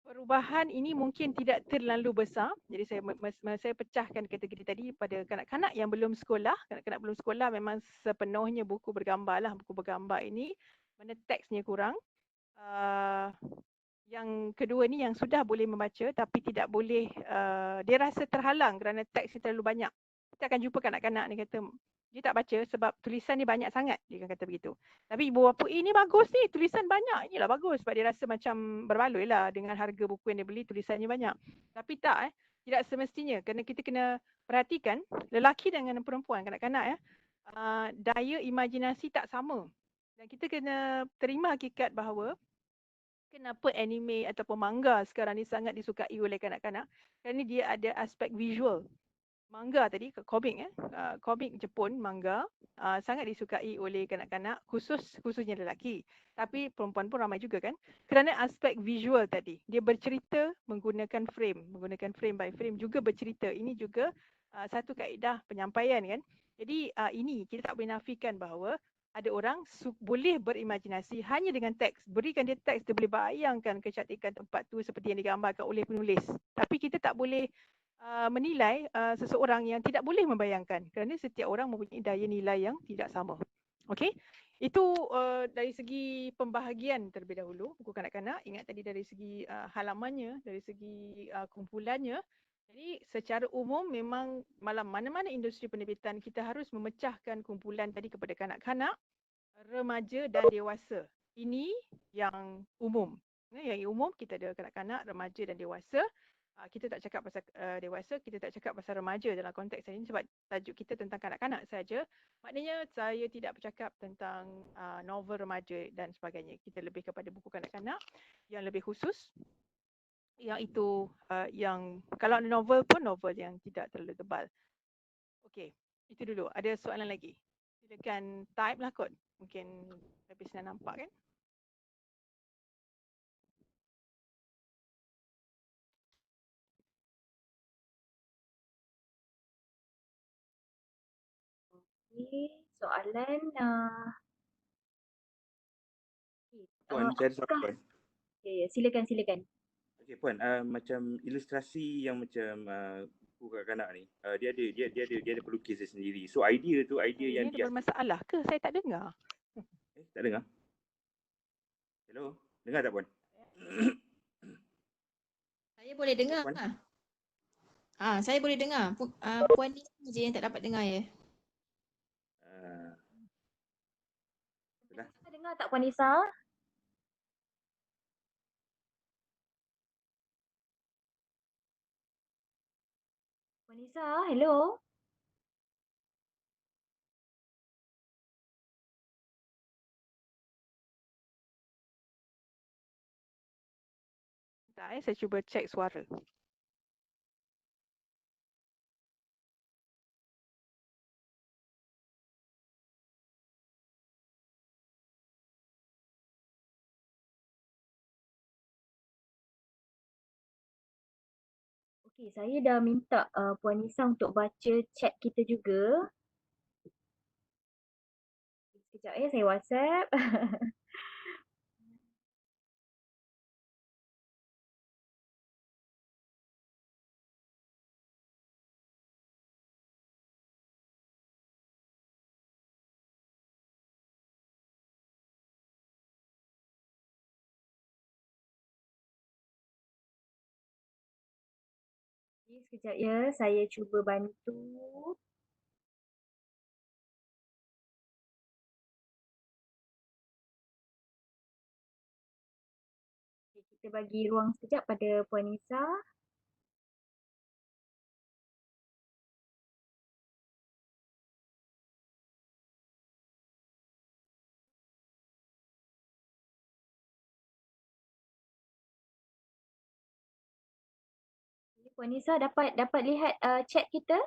[SPEAKER 1] perubahan ini mungkin tidak terlalu besar. Jadi saya pecahkan kategori tadi pada kanak-kanak yang belum sekolah. Kanak-kanak belum sekolah memang sepenuhnya buku bergambar lah. Buku bergambar ini mana teksnya kurang. Yang kedua ni yang sudah boleh membaca tapi tidak boleh, dia rasa terhalang kerana teks terlalu banyak. Kita akan jumpa kanak-kanak ni kata dia tak baca sebab tulisan ni banyak sangat, dia akan kata begitu. Tapi ibu bapa, ini bagus ni, tulisan banyak, inilah bagus. Sebab dia rasa macam berbaloi lah dengan harga buku yang dia beli, tulisannya banyak. Tapi tak, tidak semestinya. Kerana kita kena perhatikan lelaki dengan perempuan, kanak-kanak daya imajinasi tak sama. Dan kita kena terima hakikat bahawa kenapa anime ataupun manga sekarang ni sangat disukai oleh kanak-kanak, kerana dia ada aspek visual. Manga tadi, komik komik Jepun, manga sangat disukai oleh kanak-kanak, khususnya lelaki. Tapi perempuan pun ramai juga kan. Kerana aspek visual tadi, dia bercerita menggunakan frame by frame juga bercerita. Ini juga satu kaedah penyampaian kan. Jadi ini kita tak boleh nafikan bahawa ada orang boleh berimajinasi hanya dengan teks. Berikan dia teks, dia boleh bayangkan kecantikan tempat tu seperti yang digambarkan oleh penulis. Tapi kita tak boleh menilai seseorang yang tidak boleh membayangkan kerana setiap orang mempunyai daya nilai yang tidak sama. Okey? Itu dari segi pembahagian terlebih dahulu buku kanak-kanak. Ingat tadi dari segi halamannya, dari segi kumpulannya. Jadi secara umum memang mana-mana industri penerbitan kita harus memecahkan kumpulan tadi kepada kanak-kanak, remaja dan dewasa. Ini yang umum. Yang umum kita ada kanak-kanak, remaja dan dewasa. Kita tak cakap pasal dewasa, kita tak cakap pasal remaja dalam konteks ini sebab tajuk kita tentang kanak-kanak saja. Maknanya saya tidak bercakap tentang novel remaja dan sebagainya. Kita lebih kepada buku kanak-kanak yang lebih khusus. yang itu yang kalau novel pun novel yang tidak terlalu tebal. Okey, itu dulu. Ada soalan lagi? Silakan type lah kot. Mungkin lebih senang nampak kan?
[SPEAKER 3] Okey, soalan
[SPEAKER 4] Puan, saya ada soalan
[SPEAKER 3] apakah
[SPEAKER 4] Puan.
[SPEAKER 3] ya, silakan.
[SPEAKER 4] Okey Puan, macam ilustrasi yang macam buku kanak-kanak ni, dia ada pelukis dia sendiri. So idea
[SPEAKER 1] Ini
[SPEAKER 4] yang
[SPEAKER 1] ada
[SPEAKER 4] dia
[SPEAKER 1] bermasalah ke? Saya tak dengar.
[SPEAKER 4] tak dengar. Hello, dengar tak Puan?
[SPEAKER 5] Saya boleh dengar.
[SPEAKER 4] Puan?
[SPEAKER 5] Saya boleh dengar. Puan ni je yang tak dapat dengar ya.
[SPEAKER 4] Sudah.
[SPEAKER 3] Dengar tak Puan Nisa? Puan Nisa, hello?
[SPEAKER 1] Tak, saya cuba cek suara.
[SPEAKER 3] Okey, saya dah minta Puan Nisa untuk baca chat kita juga. Sekejap ya, saya WhatsApp. Okey, sekejap ya, saya cuba bantu. Okey, kita bagi ruang sekejap pada Puan Nisa. Puan Nisa dapat lihat chat kita?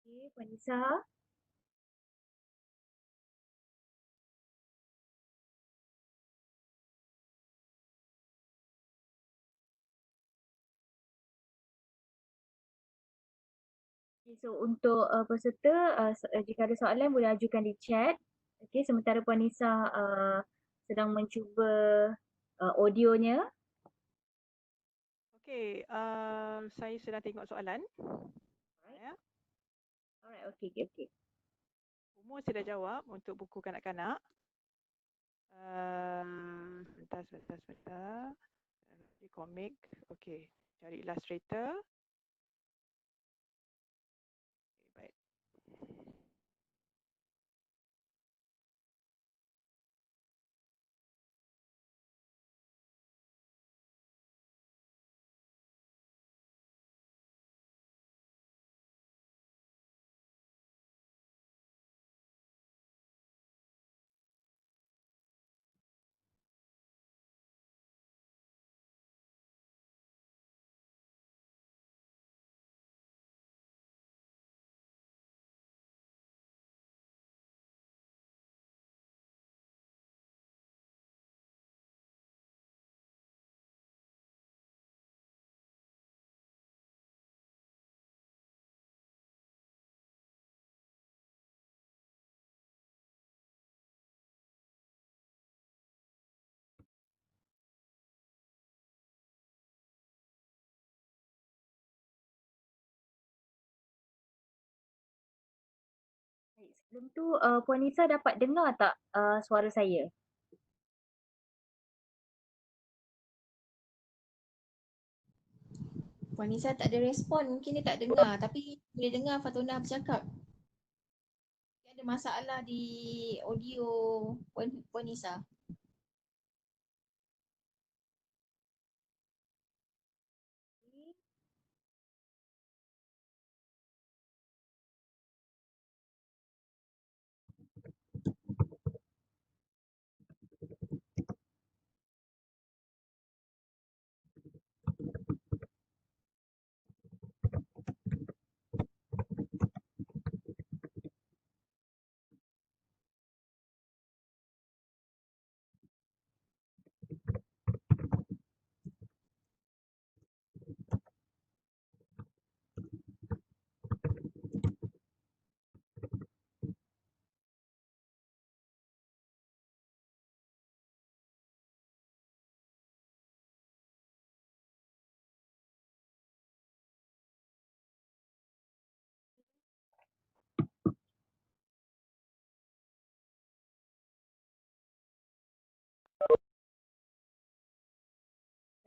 [SPEAKER 3] Okey, Puan Nisa. Okay, so untuk peserta, jika ada soalan boleh ajukan di chat. Okey, sementara Puan Nisa sedang mencuba audionya.
[SPEAKER 1] Okey, saya sedang tengok soalan. Ya.
[SPEAKER 3] Alright, okey.
[SPEAKER 1] Umur saya dah jawab untuk buku kanak-kanak. Sebentar. Di komik. Okey, cari illustrator. Okay, baik.
[SPEAKER 3] Baik, sebelum tu Puan Nisa dapat dengar tak suara saya?
[SPEAKER 5] Puan Nisa tak ada respon, mungkin dia tak dengar. Tapi boleh dengar Fatona bercakap. Dia ada masalah di audio Puan Nisa.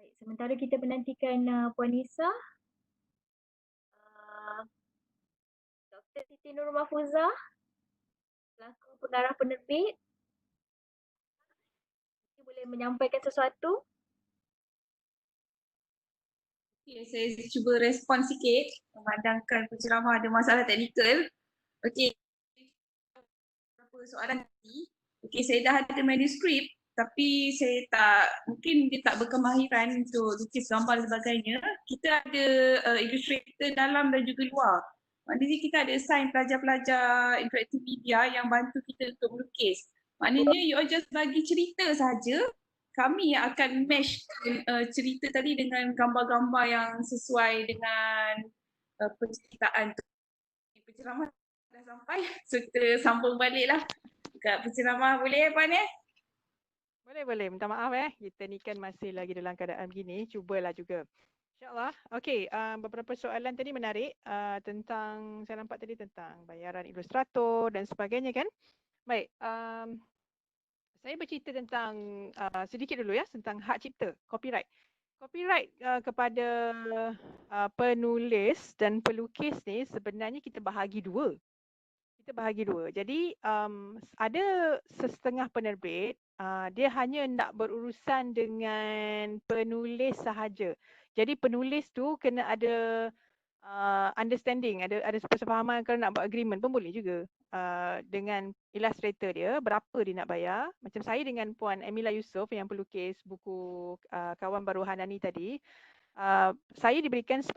[SPEAKER 3] Baik, sementara kita menantikan Puan Nisa, Dr. Siti Nur Mahfuzah, selaku pengarah penerbit, mungkin boleh menyampaikan sesuatu.
[SPEAKER 6] Okay, saya cuba respon sikit memandangkan penceramah ada masalah teknikal. Okey, beberapa soalan tadi. Okey, saya dah ada manuskrip tapi saya tak, mungkin dia tak berkemahiran untuk lukis gambar dan sebagainya. Kita ada illustrator dalam dan juga luar. Maknanya kita ada assign pelajar-pelajar interaktif media yang bantu kita untuk melukis. Maknanya you all just bagi cerita saja. Kami yang akan match cerita tadi dengan gambar-gambar yang sesuai dengan penceritaan tu. Penceramah dah sampai, so kita sambung baliklah kat penceramah, boleh Puan ya?
[SPEAKER 1] Boleh. Minta maaf kita ni kan masih lagi dalam keadaan begini. Cubalah juga. InsyaAllah. Okey, beberapa soalan tadi menarik tentang, saya nampak tadi tentang bayaran ilustrator dan sebagainya kan. Baik, saya bercerita tentang sedikit dulu ya tentang hak cipta, copyright. Copyright kepada penulis dan pelukis ni sebenarnya kita bahagi dua. Jadi ada setengah penerbit dia hanya nak berurusan dengan penulis sahaja. Jadi penulis tu kena ada understanding, ada persefahaman. Kalau nak buat agreement pun boleh juga dengan illustrator dia, berapa dia nak bayar. Macam saya dengan Puan Emilia Yusof yang pelukis buku Kawan Baru Hanani tadi, saya diberikan 10%,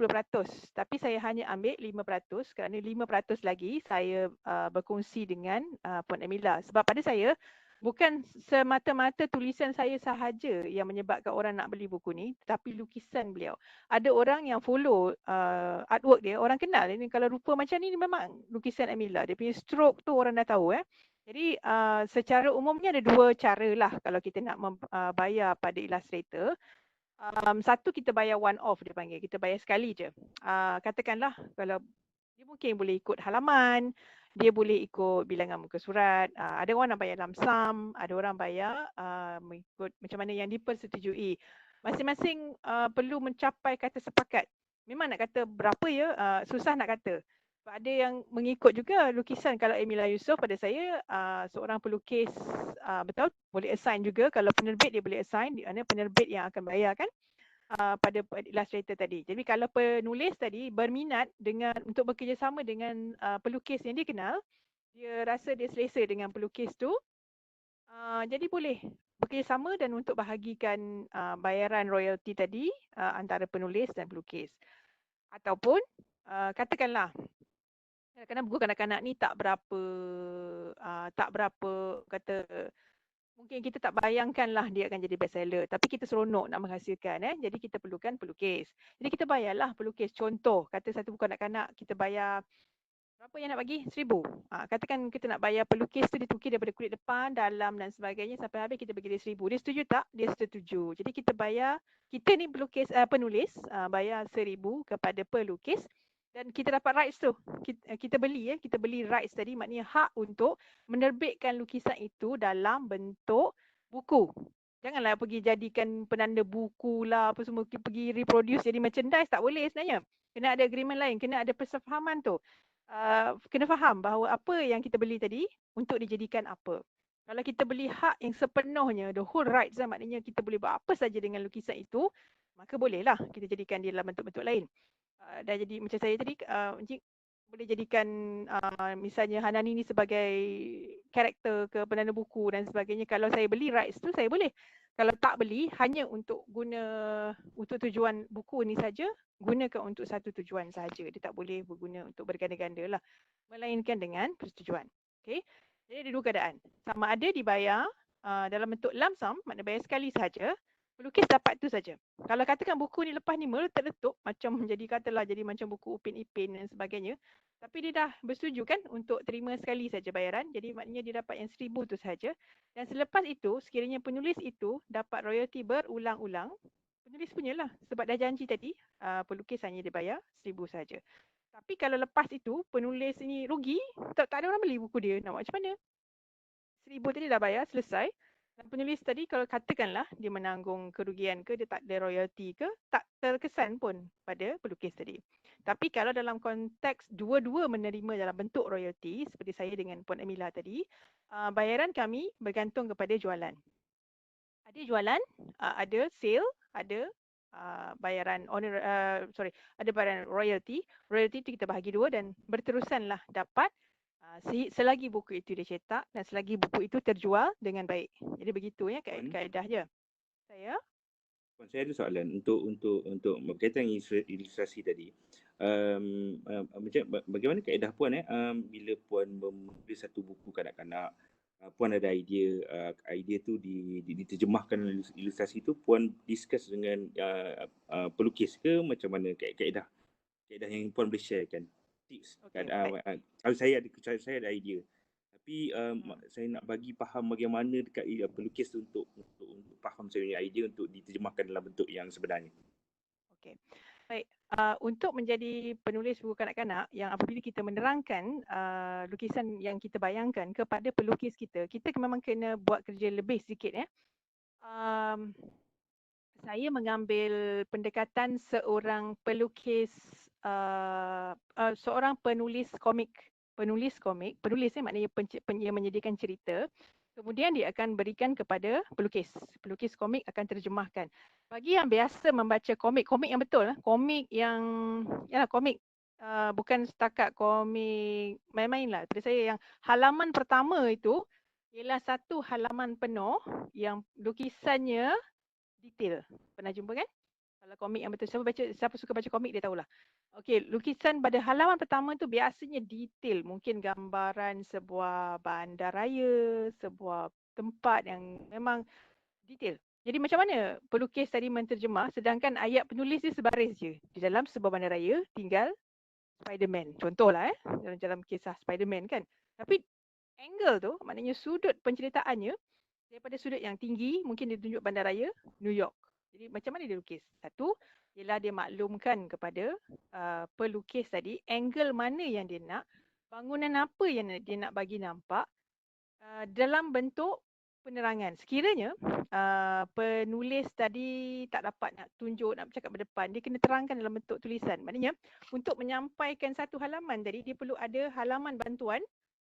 [SPEAKER 1] tapi saya hanya ambil 5% kerana 5% lagi saya berkongsi dengan Puan Emilia. Sebab pada saya, bukan semata-mata tulisan saya sahaja yang menyebabkan orang nak beli buku ni, tetapi lukisan beliau. Ada orang yang follow artwork dia, orang kenal ini, kalau rupa macam ni memang lukisan Emilia. Dia punya stroke tu orang dah tahu. Jadi secara umumnya ada dua cara lah kalau kita nak bayar pada illustrator. Satu, kita bayar one off dia panggil, kita bayar sekali je. Katakanlah kalau dia mungkin boleh ikut halaman, dia boleh ikut bilangan muka surat, ada orang nak bayar lump sum, ada orang bayar mengikut macam mana yang dipersetujui. Masing-masing perlu mencapai kata sepakat. Memang nak kata berapa ya, susah nak kata. Ada yang mengikut juga lukisan. Kalau Emilia Yusof pada saya seorang pelukis betul, boleh assign juga. Kalau penerbit dia boleh assign, di mana penerbit yang akan bayar kan pada illustrator tadi. Jadi kalau penulis tadi berminat dengan untuk bekerjasama dengan pelukis yang dia kenal, dia rasa dia selesa dengan pelukis tu, jadi boleh bekerjasama dan untuk bahagikan bayaran royalty tadi antara penulis dan pelukis. Ataupun katakanlah kadang-kadang buku kanak-kanak ni tak berapa kata, mungkin kita tak bayangkanlah dia akan jadi bestseller, tapi kita seronok nak menghasilkan. Jadi kita perlukan pelukis. Jadi kita bayarlah pelukis. Contoh, kata satu buku kanak-kanak kita bayar berapa yang nak bagi? 1,000. Katakan kita nak bayar pelukis tu, dia tukar daripada kulit depan, dalam dan sebagainya sampai habis, kita bagi dia 1,000. Dia setuju tak? Dia setuju. Jadi kita bayar, kita ni pelukis, penulis bayar 1,000 kepada pelukis. Dan kita dapat rights tu. Kita beli rights tadi, maknanya hak untuk menerbitkan lukisan itu dalam bentuk buku. Janganlah pergi jadikan penanda buku lah apa semua, pergi reproduce jadi merchandise, tak boleh sebenarnya. Kena ada agreement lain, kena ada persefahaman tu. Kena faham bahawa apa yang kita beli tadi untuk dijadikan apa. Kalau kita beli hak yang sepenuhnya, the whole rights lah, maknanya kita boleh buat apa saja dengan lukisan itu, maka bolehlah kita jadikan dia dalam bentuk-bentuk lain. Dah jadi macam saya tadi, Encik boleh jadikan misalnya Hanani ni sebagai karakter ke penanda buku dan sebagainya. Kalau saya beli rights tu, saya boleh. Kalau tak beli, hanya untuk guna untuk tujuan buku ni saja, gunakan untuk satu tujuan saja. Dia tak boleh berguna untuk berganda-ganda lah, melainkan dengan persetujuan. Okay. Jadi ada dua keadaan. Sama ada dibayar dalam bentuk lump sum, maknanya bayar sekali saja, pelukis dapat tu saja. Kalau katakan buku ni lepas ni meletup-letup, macam jadi katalah jadi macam buku Upin Ipin dan sebagainya, tapi dia dah bersetuju kan untuk terima sekali saja bayaran, jadi maknanya dia dapat yang 1,000 tu saja. Dan selepas itu, sekiranya penulis itu dapat royalty berulang-ulang, penulis punyalah, sebab dah janji tadi, pelukis hanya dibayar 1,000 saja. Tapi kalau lepas itu, penulis ni rugi, tak ada orang beli buku dia, nak buat macam mana? 1,000 tadi dah bayar, selesai. Dan penulis tadi kalau katakanlah dia menanggung kerugian ke, dia tak ada royalty ke, tak terkesan pun pada pelukis tadi. Tapi kalau dalam konteks dua-dua menerima dalam bentuk royalty, seperti saya dengan Puan Amila tadi, bayaran kami bergantung kepada jualan. Ada jualan, ada sale, ada bayaran ada bayaran royalty. Royalty itu kita bahagi dua dan berterusanlah dapat selagi buku itu dicetak dan selagi buku itu terjual dengan baik. Jadi begitu ya kaedahnya. Saya
[SPEAKER 4] ada soalan untuk berkaitan ilustrasi tadi. Macam bagaimana kaedah Puan bila Puan menulis satu buku kanak-kanak, Puan ada idea tu diterjemahkan ilustrasi tu, Puan discuss dengan pelukis ke macam mana kaedah yang Puan boleh sharekan? Tips. Kalau saya ada idea, tapi saya nak bagi faham bagaimana dekat pelukis tu untuk faham saya punya idea untuk diterjemahkan dalam bentuk yang sebenarnya.
[SPEAKER 1] Okey. Baik, untuk menjadi penulis buku kanak-kanak, yang apabila kita menerangkan lukisan yang kita bayangkan kepada pelukis kita memang kena buat kerja lebih sedikit ya. Saya mengambil pendekatan seorang pelukis, seorang penulis komik. Penulis maknanya yang menyediakan cerita. Kemudian dia akan berikan kepada pelukis. Pelukis komik akan terjemahkan. Bagi yang biasa membaca komik yang betul, komik yang komik bukan setakat komik main-main lah. Pada saya yang halaman pertama itu ialah satu halaman penuh yang lukisannya detail. Pernah jumpa kan? Kalau komik yang betul, siapa suka baca komik dia tahulah. Okey, lukisan pada halaman pertama tu biasanya detail. Mungkin gambaran sebuah bandaraya, sebuah tempat yang memang detail. Jadi macam mana pelukis tadi menterjemah sedangkan ayat penulis dia sebaris je. Di dalam sebuah bandaraya tinggal Spiderman. Contohlah dalam kisah Spiderman kan. Tapi angle tu maknanya sudut penceritaannya daripada sudut yang tinggi, mungkin dia tunjuk bandaraya New York. Jadi macam mana dia lukis? Satu, ialah dia maklumkan kepada pelukis tadi angle mana yang dia nak, bangunan apa yang dia nak bagi nampak dalam bentuk penerangan. Sekiranya penulis tadi tak dapat nak tunjuk, nak bercakap berdepan, dia kena terangkan dalam bentuk tulisan. Maknanya untuk menyampaikan satu halaman tadi, dia perlu ada halaman bantuan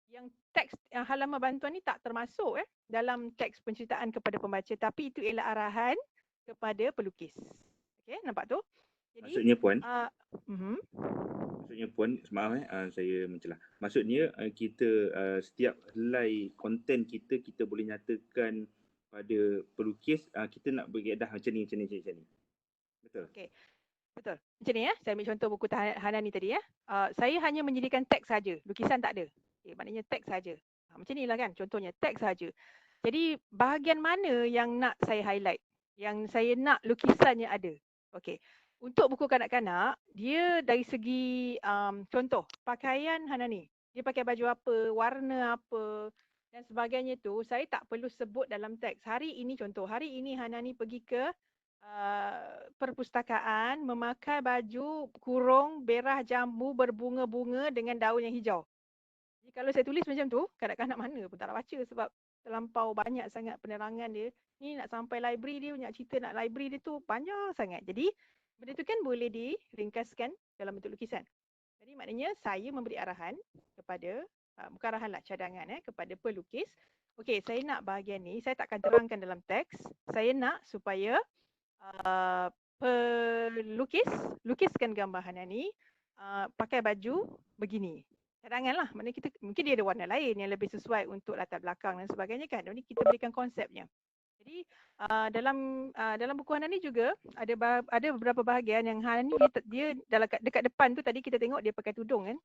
[SPEAKER 1] yang teks halaman bantuan ni tak termasuk dalam teks penceritaan kepada pembaca, tapi itu ialah arahan kepada pelukis. Okey, nampak tu? Jadi
[SPEAKER 4] maksudnya Puan, maksudnya Puan, maaf saya mencelah. Maksudnya kita setiap helai konten kita boleh nyatakan pada pelukis kita nak berkaedah macam ni. Betul?
[SPEAKER 1] Okey. Betul. Macam ni saya ambil contoh buku Hanani tadi saya hanya menyediakan teks saja, lukisan tak ada. Okay, maknanya teks saja. Macam ni lah kan contohnya, teks saja. Jadi bahagian mana yang nak saya highlight, yang saya nak lukisannya ada. Okey. Untuk buku kanak-kanak, dia dari segi contoh pakaian Hanani. Dia pakai baju apa, warna apa dan sebagainya tu saya tak perlu sebut dalam teks. Hari ini Hanani pergi ke perpustakaan memakai baju kurung berah jambu berbunga-bunga dengan daun yang hijau. Jadi kalau saya tulis macam tu, kanak-kanak mana pun tak nak baca sebab terlampau banyak sangat penerangan dia ni nak sampai library dia, banyak cerita nak library dia tu panjang sangat. Jadi benda tu kan boleh diringkaskan dalam bentuk lukisan. Jadi maknanya saya memberi arahan kepada, bukan arahan lah, cadangan kepada pelukis. Okey, saya nak bahagian ni, saya tak akan terangkan dalam teks. Saya nak supaya pelukis lukiskan gambar Hana ni pakai baju begini. Cadangan lah, maknanya kita mungkin dia ada warna lain yang lebih sesuai untuk latar belakang dan sebagainya kan. Ini kita berikan konsepnya. Jadi dalam buku Hana ni juga ada beberapa bahagian yang Hana ni dia dekat depan tu tadi kita tengok dia pakai tudung kan.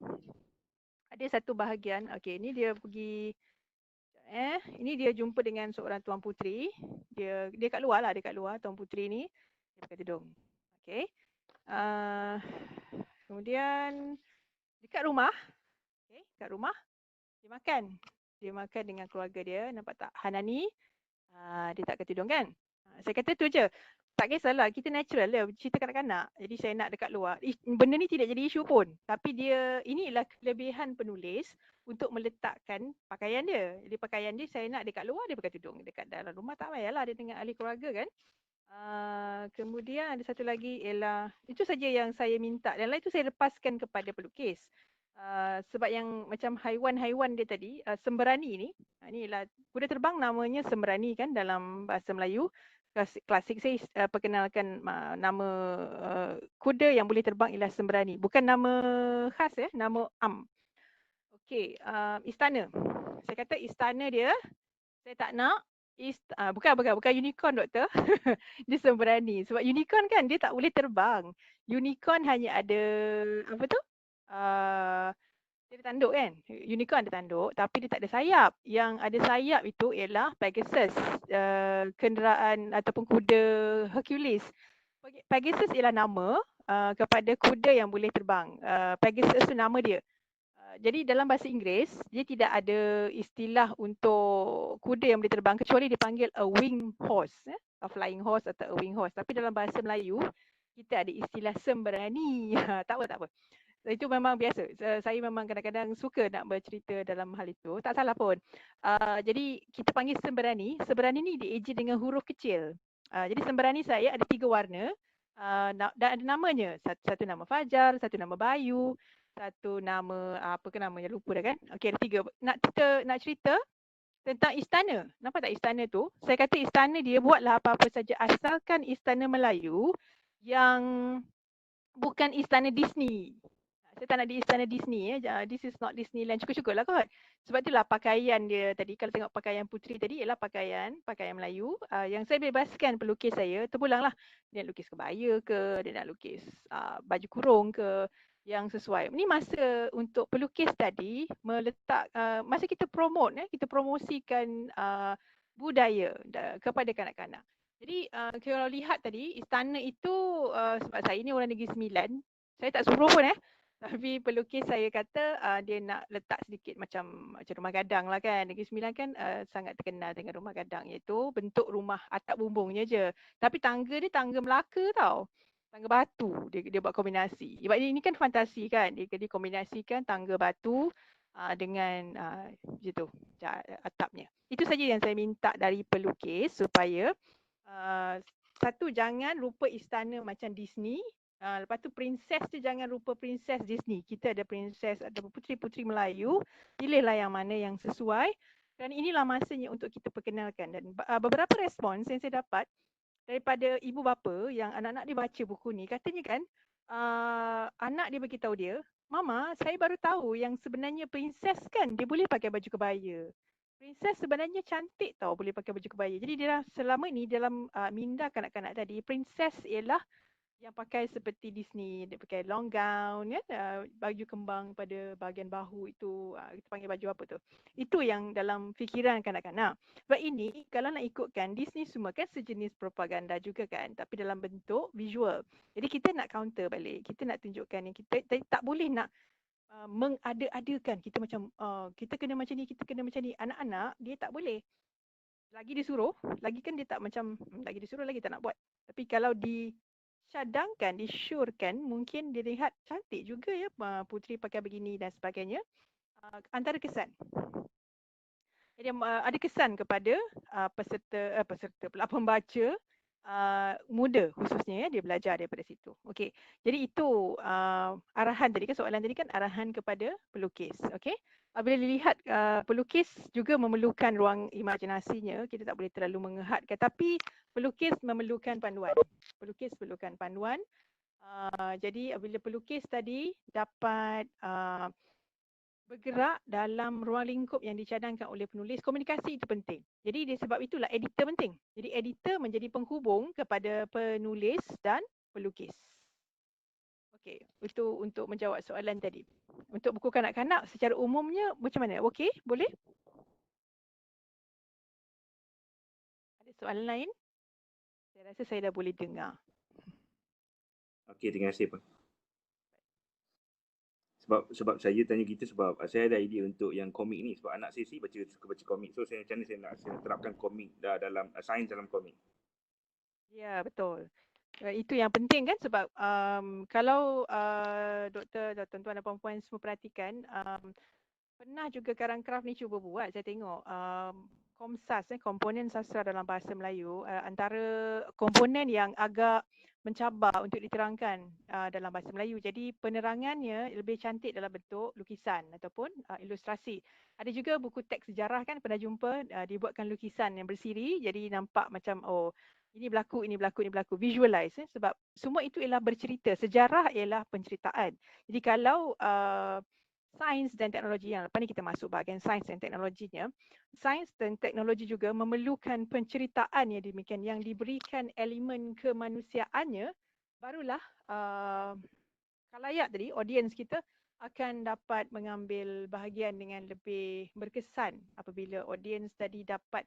[SPEAKER 1] Ada satu bahagian, okey, ini dia pergi ini dia jumpa dengan seorang Tuan Puteri. Dia kat luar lah, dia kat luar Tuan Puteri ni. Dia pakai tudung. Okey. Kemudian dekat rumah, kat rumah dia makan. Dia makan dengan keluarga dia. Nampak tak? Hana ni dia tak pakai tudung kan? Saya kata tu je. Tak kisahlah, kita natural lah, cerita kanak-kanak. Jadi saya nak dekat luar. Benda ni tidak jadi isu pun. Tapi inilah kelebihan penulis untuk meletakkan pakaian dia. Jadi pakaian dia saya nak dekat luar, dia pakai tudung. Dekat dalam rumah tak payahlah, dia dengan ahli keluarga kan. Kemudian ada satu lagi ialah, itu saja yang saya minta. Dan lain tu saya lepaskan kepada pelukis. Sebab yang macam haiwan-haiwan dia tadi, semberani ni, inilah kuda terbang namanya semberani kan dalam bahasa Melayu. Klasik saya perkenalkan nama kuda yang boleh terbang ialah semberani. Bukan nama khas nama am. Okey, istana. Saya kata istana dia, saya tak nak bukan unicorn doktor. Dia semberani. Sebab unicorn kan dia tak boleh terbang. Unicorn hanya ada apa tu? Dia ada tanduk kan? Unicorn ada tanduk tapi dia tak ada sayap. Yang ada sayap itu ialah Pegasus, kenderaan ataupun kuda Hercules. Pegasus ialah nama kepada kuda yang boleh terbang. Pegasus itu nama dia. Jadi dalam bahasa Inggeris, dia tidak ada istilah untuk kuda yang boleh terbang kecuali dipanggil a wing horse, a flying horse atau a wing horse. Tapi dalam bahasa Melayu, kita ada istilah semberani. Tak apa. Itu memang biasa. Saya memang kadang-kadang suka nak bercerita dalam hal itu. Tak salah pun. Jadi kita panggil semberani. Semberani ni dieja dengan huruf kecil. Jadi semberani saya ada 3 warna. Dan ada namanya. Satu nama Fajar, satu nama Bayu, satu nama apa ke namanya, lupa dah kan. Okey, ada 3. Nak cerita tentang istana. Nampak tak istana tu? Saya kata istana dia buatlah apa-apa saja asalkan istana Melayu yang bukan istana Disney. Saya tak nak di istana Disney. This is not Disneyland. Cukup-cukup lah kot. Sebab itulah pakaian dia tadi. Kalau tengok pakaian Puteri tadi ialah pakaian Melayu. Yang saya bebaskan pelukis saya, terpulang lah. Dia nak lukis kebaya ke, dia nak lukis baju kurung ke, yang sesuai. Ini masa untuk pelukis tadi meletak, masa kita promote, kita promosikan budaya kepada kanak-kanak. Jadi kalau lihat tadi, istana itu, sebab saya ni orang Negeri Sembilan, saya tak suruh pun tapi pelukis saya kata dia nak letak sedikit macam rumah gadang lah kan. Negeri Sembilan kan sangat terkenal dengan rumah gadang, iaitu bentuk rumah atap bumbungnya je. Tapi tangga dia tangga Melaka tau. Tangga batu dia buat kombinasi. Sebab ini kan fantasi kan. Dia kombinasikan tangga batu dengan macam tu atapnya. Itu saja yang saya minta dari pelukis supaya satu, jangan rupa istana macam Disney. Lepas tu princess tu jangan rupa princess Disney. Kita ada princess, ada puteri-puteri Melayu. Pilihlah yang mana yang sesuai. Dan inilah masanya untuk kita perkenalkan. Dan beberapa respons yang saya dapat daripada ibu bapa yang anak-anak dia baca buku ni, katanya kan anak dia beritahu dia, Mama, saya baru tahu yang sebenarnya princess kan dia boleh pakai baju kebaya. Princess sebenarnya cantik tau boleh pakai baju kebaya. Jadi dia selama ni dalam minda kanak-kanak tadi, princess ialah yang pakai seperti Disney, dia pakai long gown baju kembang pada bahagian bahu itu, kita panggil baju apa tu. Itu yang dalam fikiran kanak-kanak. Sebab ini kalau nak ikutkan Disney semua kan sejenis propaganda juga kan, tapi dalam bentuk visual. Jadi kita nak counter balik, kita nak tunjukkan yang kita tak boleh nak mengada-adakan kita macam kita kena macam ni, kita kena macam ni. Anak-anak dia tak boleh. Lagi disuruh, lagi kan dia tak macam lagi disuruh lagi tak nak buat. Tapi kalau cadangkan, disyorkan, mungkin dilihat cantik juga ya puteri pakai begini dan sebagainya. Antara kesan. Jadi ada kesan kepada peserta pula pembaca muda khususnya ya, dia belajar daripada situ. Okey. Jadi itu arahan tadi kan, soalan tadi kan arahan kepada pelukis. Okey. Apabila dilihat pelukis juga memerlukan ruang imajinasinya, kita tak boleh terlalu mengehadkan, tapi pelukis memerlukan panduan. Pelukis perlukan panduan. Jadi apabila pelukis tadi dapat bergerak dalam ruang lingkup yang dicadangkan oleh penulis, komunikasi itu penting. Jadi disebab itulah editor penting. Jadi editor menjadi penghubung kepada penulis dan pelukis. Okey, itu untuk menjawab soalan tadi. Untuk buku kanak-kanak secara umumnya macam mana? Okey, boleh? Ada soalan lain? Saya rasa saya dah boleh dengar.
[SPEAKER 4] Okey, terima kasih Pak. Sebab saya tanya gitu sebab saya ada idea untuk yang komik ni, sebab anak saya suka baca komik. So saya macam mana saya nak terapkan komik dalam sains dalam komik.
[SPEAKER 1] Ya, betul. Itu yang penting kan, sebab kalau doktor dan tuan-tuan dan puan-puan semua perhatikan, pernah juga Karang Craft ni cuba buat, saya tengok Komsas, komponen sastra dalam bahasa Melayu, antara komponen yang agak mencabar untuk diterangkan dalam bahasa Melayu. Jadi penerangannya lebih cantik dalam bentuk lukisan ataupun ilustrasi. Ada juga buku teks sejarah kan, pernah jumpa dibuatkan lukisan yang bersiri, jadi nampak macam ini berlaku, ini berlaku, ini berlaku. Visualize sebab semua itu ialah bercerita. Sejarah ialah penceritaan. Jadi kalau sains dan teknologi, yang lepas ni kita masuk bahagian sains dan teknologinya, sains dan teknologi juga memerlukan penceritaan yang demikian, yang diberikan elemen kemanusiaannya, barulah khalayak tadi, audiens kita akan dapat mengambil bahagian dengan lebih berkesan apabila audiens tadi dapat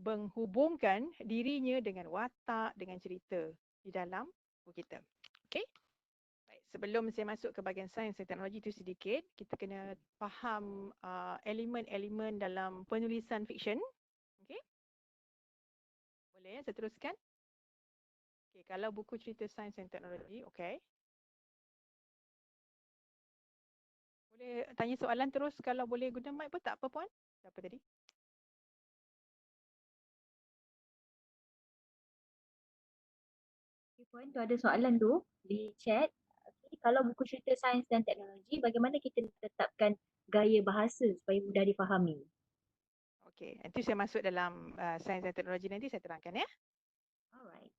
[SPEAKER 1] menghubungkan dirinya dengan watak, dengan cerita di dalam buku kita. Okey? Baik, sebelum saya masuk ke bahagian sains dan teknologi itu sedikit, kita kena faham elemen-elemen dalam penulisan fiksyen. Okey? Boleh ya, saya teruskan? Okey, kalau buku cerita sains dan teknologi, okey. Boleh tanya soalan terus, kalau boleh guna mic pun tak apa puan. Siapa tadi?
[SPEAKER 3] Okay, Puan, tu ada soalan tu di chat. Okay, kalau buku cerita sains dan teknologi, bagaimana kita letakkan gaya bahasa supaya mudah difahami?
[SPEAKER 1] Okey, nanti saya masuk dalam sains dan teknologi, nanti saya terangkan ya.
[SPEAKER 3] Alright.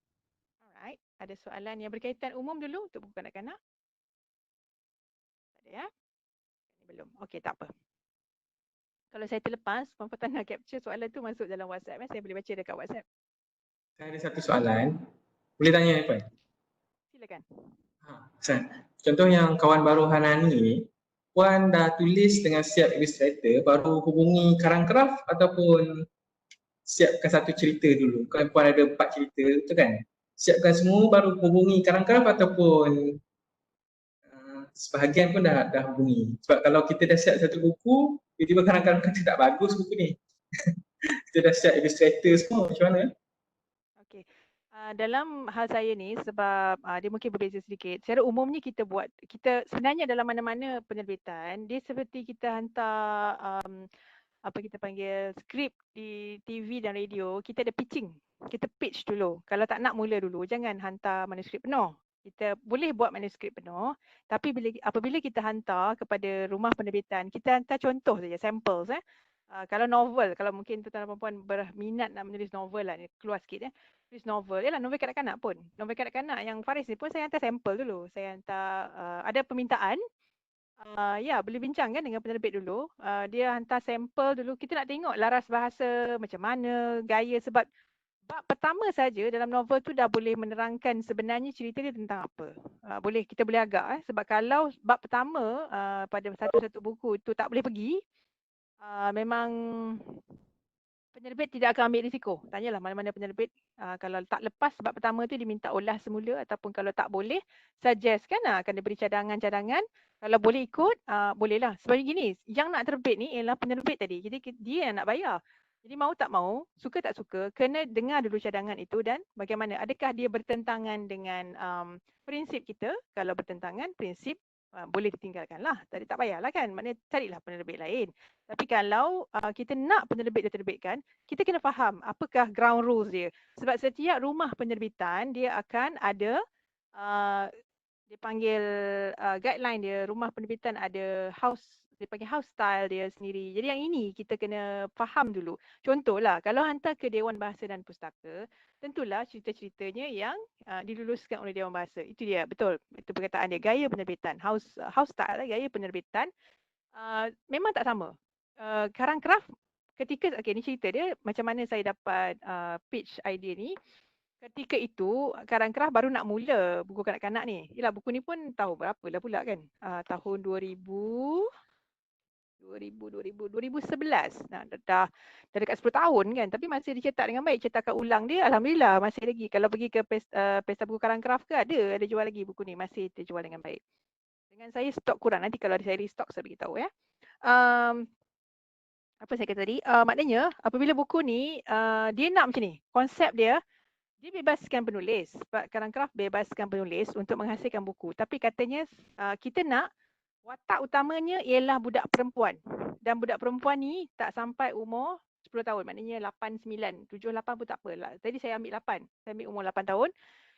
[SPEAKER 1] Alright, ada soalan yang berkaitan umum dulu untuk buku kanak-kanak? Tak ada ya? Ini belum. Okey, tak apa. Kalau saya terlepas, puan-puan nak capture soalan tu masuk dalam WhatsApp. Saya boleh baca dekat WhatsApp.
[SPEAKER 7] Saya ada satu soalan. Boleh tanya Puan?
[SPEAKER 1] Silakan.
[SPEAKER 7] Contoh yang kawan baru Hanani ni, Puan dah tulis dengan siap Illustrator, baru hubungi Karang Craft ataupun siapkan satu cerita dulu? Kan Puan ada 4 cerita tu kan? Siapkan semua baru hubungi Karang Craft ataupun sebahagian pun dah hubungi? Sebab kalau kita dah siap satu buku, tiba-tiba Karang Craft kata tak bagus buku ni. Kita dah siap Illustrator semua, macam mana?
[SPEAKER 1] Okey. Dalam hal saya ni, sebab dia mungkin berbeza sedikit. Secara umumnya kita sebenarnya dalam mana-mana penerbitan, dia seperti kita hantar apa kita panggil skrip di TV dan radio, kita ada pitching. Kita pitch dulu. Kalau tak nak, mula dulu. Jangan hantar manuskrip penuh. Kita boleh buat manuskrip penuh, tapi apabila kita hantar kepada rumah penerbitan, kita hantar contoh saja, samples. Kalau novel, kalau mungkin tuan-tuan dan puan berminat nak menulis novel lah, keluar sikit tulis novel. Yalah, novel kanak-kanak pun. Novel kanak-kanak yang Faris ni pun saya hantar sampel dulu. Saya hantar, ada permintaan, ya boleh bincang kan dengan penerbit dulu. Dia hantar sampel dulu, kita nak tengok laras bahasa macam mana, gaya, sebab bab pertama saja dalam novel tu dah boleh menerangkan sebenarnya cerita dia tentang apa. Kita boleh agak sebab kalau bab pertama pada satu-satu buku tu tak boleh pergi, memang penerbit tidak akan ambil risiko. Tanyalah mana-mana penerbit, kalau tak lepas bab pertama tu diminta olah semula, ataupun kalau tak boleh, suggest kan akan diberi cadangan-cadangan. Kalau boleh ikut, bolehlah. Sebab gini, yang nak terbit ni ialah penerbit tadi. Jadi dia yang nak bayar. Jadi mau tak mau, suka tak suka, kena dengar dulu cadangan itu dan bagaimana. Adakah dia bertentangan dengan prinsip kita? Kalau bertentangan, prinsip boleh ditinggalkan lah. Tak payahlah kan. Maknanya carilah penerbit lain. Tapi kalau kita nak penerbit dia terbitkan, kita kena faham apakah ground rules dia. Sebab setiap rumah penerbitan dia akan ada dia panggil guideline dia. Rumah penerbitan ada dia panggil house style dia sendiri. Jadi yang ini kita kena faham dulu. Contohlah, kalau hantar ke Dewan Bahasa dan Pustaka, tentulah cerita-ceritanya yang diluluskan oleh Dewan Bahasa. Itu dia, betul. Itu perkataan dia. Gaya penerbitan. House style, gaya penerbitan memang tak sama. Karang craft ketika, ni cerita dia macam mana saya dapat pitch idea ni. Ketika itu, Karang Craft baru nak mula buku kanak-kanak ni. Yelah, buku ni pun tahu berapa lah pula kan. Tahun 2011. Nah, dah dekat 10 tahun kan. Tapi masih dicetak dengan baik. Cetakan ulang dia, Alhamdulillah masih lagi. Kalau pergi ke Pesta Buku Karang Craft ke, ada jual lagi buku ni. Masih terjual dengan baik. Dengan saya stok kurang. Nanti kalau saya restock, saya beritahu ya. Apa saya kata tadi? Maknanya, apabila buku ni, dia nak macam ni. Konsep dia bebaskan penulis. Karang Craft bebaskan penulis untuk menghasilkan buku. Tapi katanya kita nak watak utamanya ialah budak perempuan. Dan budak perempuan ni tak sampai umur 10 tahun. Maknanya 8, 9, 7, 8 pun tak apa. Tadi saya ambil 8. Saya ambil umur 8 tahun.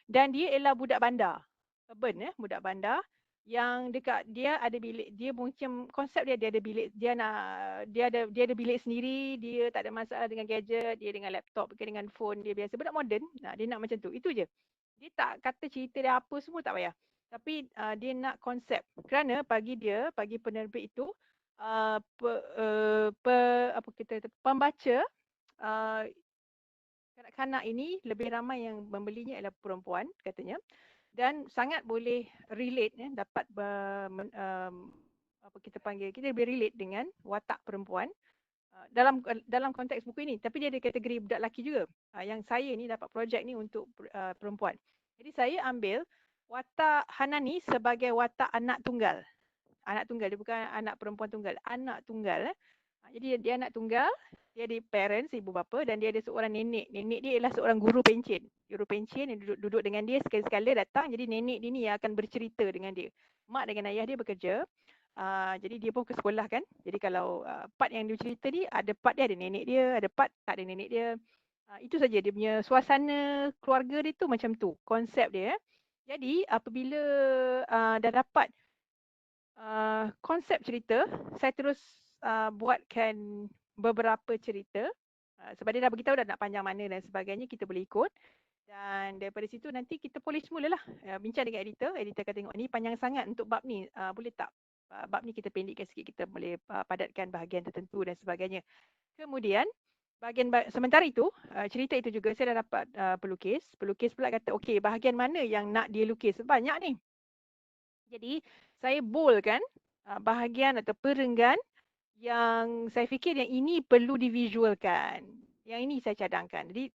[SPEAKER 1] Dan dia ialah budak bandar. Urban budak bandar. Yang dekat dia ada bilik, dia macam konsep dia ada bilik, dia ada bilik sendiri, dia tak ada masalah dengan gadget, dia dengan laptop ke dengan phone dia biasa, budak moden. Dia nak macam tu. Itu je. Dia tak kata cerita dia apa semua tak payah. Tapi dia nak konsep. Kerana bagi penerbit itu pembaca kanak-kanak ini lebih ramai yang membelinya adalah perempuan katanya. Dan sangat boleh relate dapat kita lebih relate dengan watak perempuan dalam konteks buku ini. Tapi dia ada kategori budak lelaki juga. Yang saya ni dapat projek ni untuk perempuan. Jadi saya ambil watak Hanani sebagai watak anak tunggal. Anak tunggal, dia bukan anak perempuan tunggal, anak tunggal. Jadi dia anak tunggal, dia ada parents, ibu bapa, dan dia ada seorang nenek. Nenek dia ialah seorang guru pencen. Guru pencen yang duduk dengan dia sekali-sekala datang. Jadi nenek dia ni yang akan bercerita dengan dia. Mak dengan ayah dia bekerja. Jadi dia pun ke sekolah kan. Jadi kalau part yang dia cerita ni, ada part dia ada nenek dia, ada part tak ada nenek dia. Itu saja dia punya suasana keluarga dia tu macam tu. Konsep dia. Jadi apabila dah dapat konsep cerita, saya terus buatkan beberapa cerita. Sebab dia dah beritahu dah nak panjang mana dan sebagainya, kita boleh ikut. Dan daripada situ nanti kita polish mulalah. Bincang dengan editor kata tengok ni panjang sangat untuk bab ni. Boleh tak bab ni kita pendekkan sikit, kita boleh padatkan bahagian tertentu dan sebagainya. Kemudian sementara itu, cerita itu juga saya dah dapat pelukis. Pelukis pula kata, okey, bahagian mana yang nak dia lukis? Banyak ni. Jadi saya boldkan bahagian atau perenggan yang saya fikir yang ini perlu divisualkan. Yang ini saya cadangkan. Jadi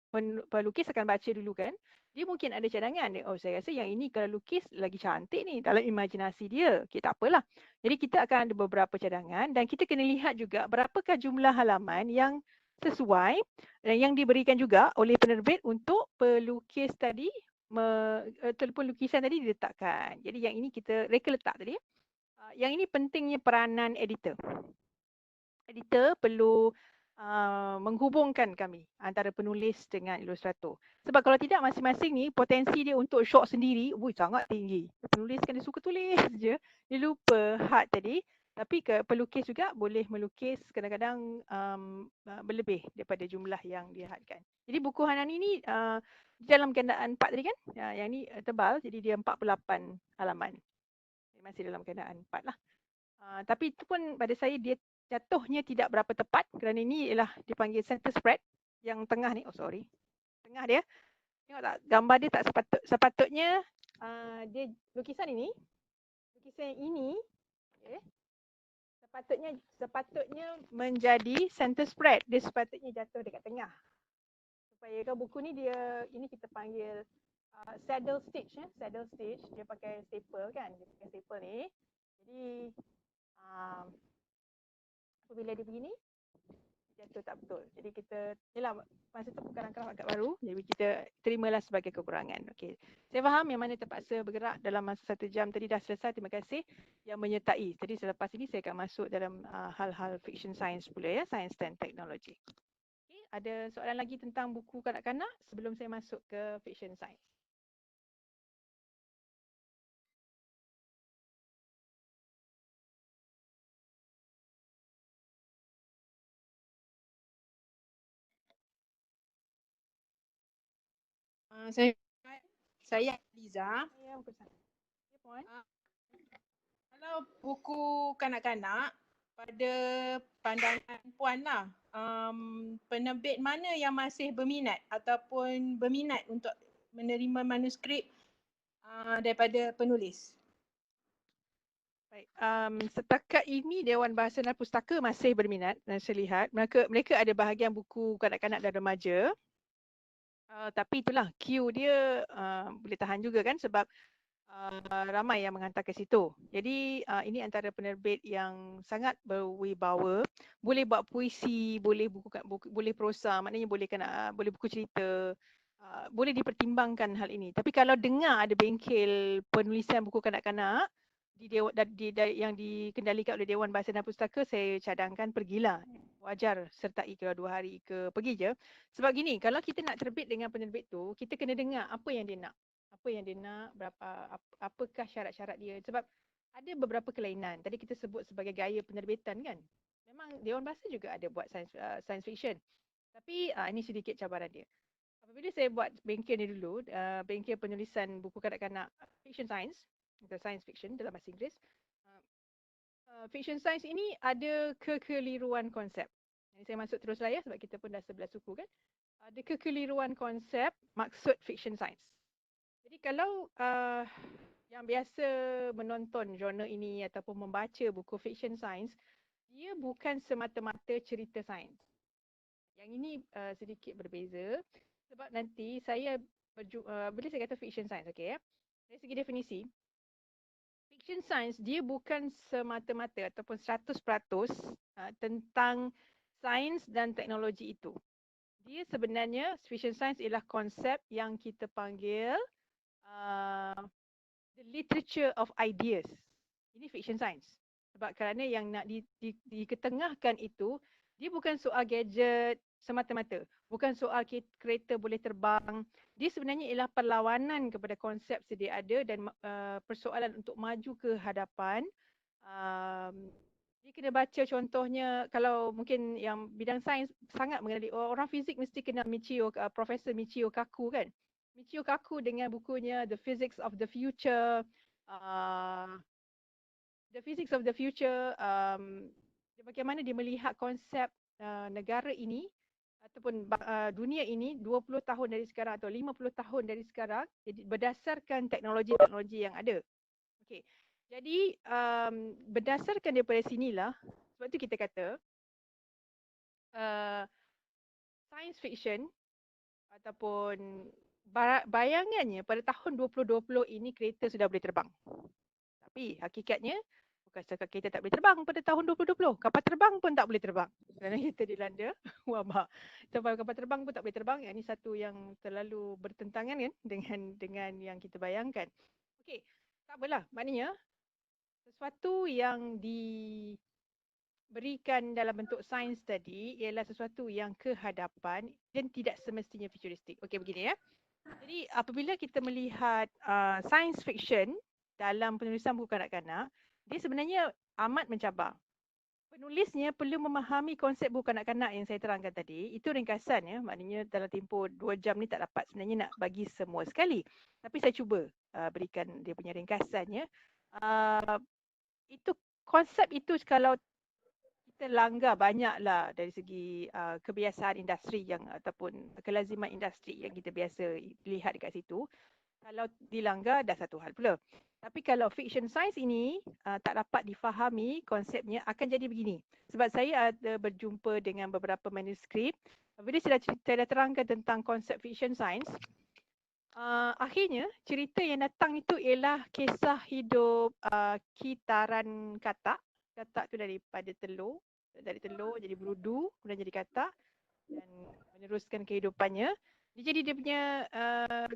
[SPEAKER 1] pelukis akan baca dulu kan. Dia mungkin ada cadangan. Oh, saya rasa yang ini kalau lukis lagi cantik ni dalam imajinasi dia. Okay, tak apalah. Jadi kita akan ada beberapa cadangan dan kita kena lihat juga berapakah jumlah halaman yang sesuai dan yang diberikan juga oleh penerbit untuk pelukis tadi, lukisan tadi diletakkan. Jadi yang ini kita reka letak tadi. Yang ini pentingnya peranan editor. Editor perlu menghubungkan kami antara penulis dengan ilustrator. Sebab kalau tidak, masing-masing ni potensi dia untuk shot sendiri sangat tinggi. Penulis kan dia suka tulis je, dia lupa had tadi. Tapi pelukis juga boleh melukis kadang-kadang berlebih daripada jumlah yang dia hadkan. Jadi buku Hanani ni dalam keadaan 4 tadi kan, yang ni tebal, jadi dia 48 halaman. Masih dalam keadaan 4 lah. Tapi itu pun pada saya dia jatuhnya tidak berapa tepat kerana ini ialah dipanggil center spread yang tengah ni. Tengah dia. Tengok tak gambar dia tak sepatutnya dia lukisan yang ini okay, sepatutnya menjadi center spread. Dia sepatutnya jatuh dekat tengah. Supaya kan buku ni ini kita panggil saddle stitch saddle stitch. Dia pakai staple kan. Dia pakai staple ni. Jadi apabila dia begini, jatuh tak betul. Jadi kita, yelah masa tu bukan langkah agak baru, jadi kita terimalah sebagai kekurangan. Okey. Saya faham yang mana terpaksa bergerak dalam masa 1 jam tadi dah selesai. Terima kasih yang menyertai. Jadi selepas ini saya akan masuk dalam hal-hal fiction science pula ya, science dan teknologi. Okay. Ada soalan lagi tentang buku kanak-kanak sebelum saya masuk ke fiction science?
[SPEAKER 8] Saya Liza.
[SPEAKER 1] Ya, buku sana. Ya, Puan.
[SPEAKER 8] Kalau buku kanak-kanak, pada pandangan Puan lah, penerbit mana yang masih berminat ataupun berminat untuk menerima manuskrip daripada penulis?
[SPEAKER 1] Baik, setakat ini Dewan Bahasa dan Pustaka masih berminat dan saya lihat mereka ada bahagian buku kanak-kanak dan remaja. Tapi itulah queue dia boleh tahan juga kan sebab ramai yang menghantar ke situ. Jadi ini antara penerbit yang sangat berwibawa, boleh buat puisi, boleh boleh prosa, maknanya boleh buku cerita. Boleh dipertimbangkan hal ini. Tapi kalau dengar ada bengkel penulisan buku kanak-kanak yang dikendalikan oleh Dewan Bahasa dan Pustaka, saya cadangkan pergilah. Wajar sertai kalau 2 hari ke pergi je. Sebab gini, kalau kita nak terbit dengan penerbit tu, kita kena dengar apa yang dia nak. Apa yang dia nak, apakah syarat-syarat dia. Sebab ada beberapa kelainan. Tadi kita sebut sebagai gaya penerbitan kan. Memang Dewan Bahasa juga ada buat science fiction. Tapi ini sedikit cabaran dia. Apabila saya buat bengkel ni dulu, bengkel penulisan buku kanak-kanak fiction science, atau science fiction dalam bahasa Inggeris, fiction science ini ada kekeliruan konsep. Jadi saya masuk terus lah ya sebab kita pun dah 11 suku kan. Ada kekeliruan konsep maksud fiction science. Jadi kalau yang biasa menonton genre ini ataupun membaca buku fiction science, dia bukan semata-mata cerita sains. Yang ini sedikit berbeza sebab nanti saya bila saya kata fiction science, okey ya. Dari segi definisi, fiction science dia bukan semata-mata ataupun 100% tentang sains dan teknologi itu. Dia sebenarnya fiction science ialah konsep yang kita panggil the literature of ideas. Ini fiction science. Sebab kerana yang nak diketengahkan itu, dia bukan soal gadget semata-mata. Bukan soal kereta boleh terbang. Dia sebenarnya ialah perlawanan kepada konsep sedia ada dan persoalan untuk maju ke hadapan. Dia kena baca contohnya, kalau mungkin yang bidang sains sangat mengenali, orang fizik mesti kenal Profesor Michio Kaku kan. Michio Kaku dengan bukunya The Physics of the Future, bagaimana dia melihat konsep negara ini ataupun dunia ini 20 tahun dari sekarang atau 50 tahun dari sekarang berdasarkan teknologi-teknologi yang ada. Okey. Jadi berdasarkan daripada sinilah, sebab tu kita kata science fiction ataupun bayangannya pada tahun 2020 ini kereta sudah boleh terbang. Tapi hakikatnya bukan setakat kereta tak boleh terbang pada tahun 2020. Kapal terbang pun tak boleh terbang. Kerana kita dilanda wabak. Kapal terbang pun tak boleh terbang. Ini satu yang terlalu bertentangan kan dengan yang kita bayangkan. Okey, tak apalah. Maknanya sesuatu yang diberikan dalam bentuk sains tadi ialah sesuatu yang ke hadapan dan tidak semestinya futuristik. Okey, begini ya. Jadi apabila kita melihat science fiction dalam penulisan buku kanak-kanak, dia sebenarnya amat mencabar. Penulisnya perlu memahami konsep buku kanak-kanak yang saya terangkan tadi. Itu ringkasan ya, maknanya dalam tempoh 2 jam ni tak dapat sebenarnya nak bagi semua sekali. Tapi saya cuba berikan dia punya ringkasannya. Itu konsep itu kalau kita langgar banyaklah dari segi kebiasaan industri yang ataupun kelaziman industri yang kita biasa lihat dekat situ. Kalau dilanggar dah satu hal pula. Tapi kalau fiction science ini tak dapat difahami konsepnya, akan jadi begini. Sebab saya ada berjumpa dengan beberapa manuskrip. Bila saya dah terangkan tentang konsep fiction science, akhirnya cerita yang datang itu ialah kisah hidup kitaran katak. Katak tu daripada telur. dari telur jadi berudu, kemudian jadi katak dan meneruskan kehidupannya. Dia jadi dia punya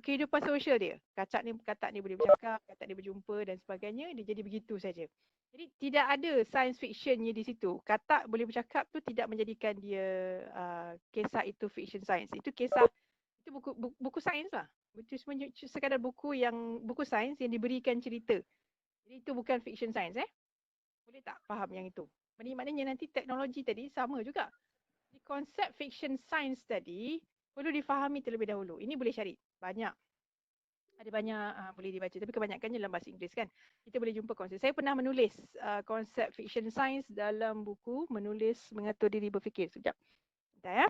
[SPEAKER 1] kehidupan sosial dia. Katak ni boleh bercakap, katak ni berjumpa dan sebagainya. Dia jadi begitu saja. Jadi tidak ada science fictionnya di situ. Katak boleh bercakap tu tidak menjadikan dia kisah itu fiction science. Itu kisah, itu buku sains lah. Itu sekadar buku sains yang diberikan cerita. Jadi itu bukan fiction science Boleh tak faham yang itu? Maknanya nanti teknologi tadi sama juga. Di konsep fiction science tadi perlu difahami terlebih dahulu. Ini boleh cari. Banyak. Ada banyak boleh dibaca. Tapi kebanyakannya dalam bahasa Inggeris kan. Kita boleh jumpa konsep. Saya pernah menulis konsep fiction science dalam buku Menulis Mengatur Diri Berfikir. Sekejap. Bentar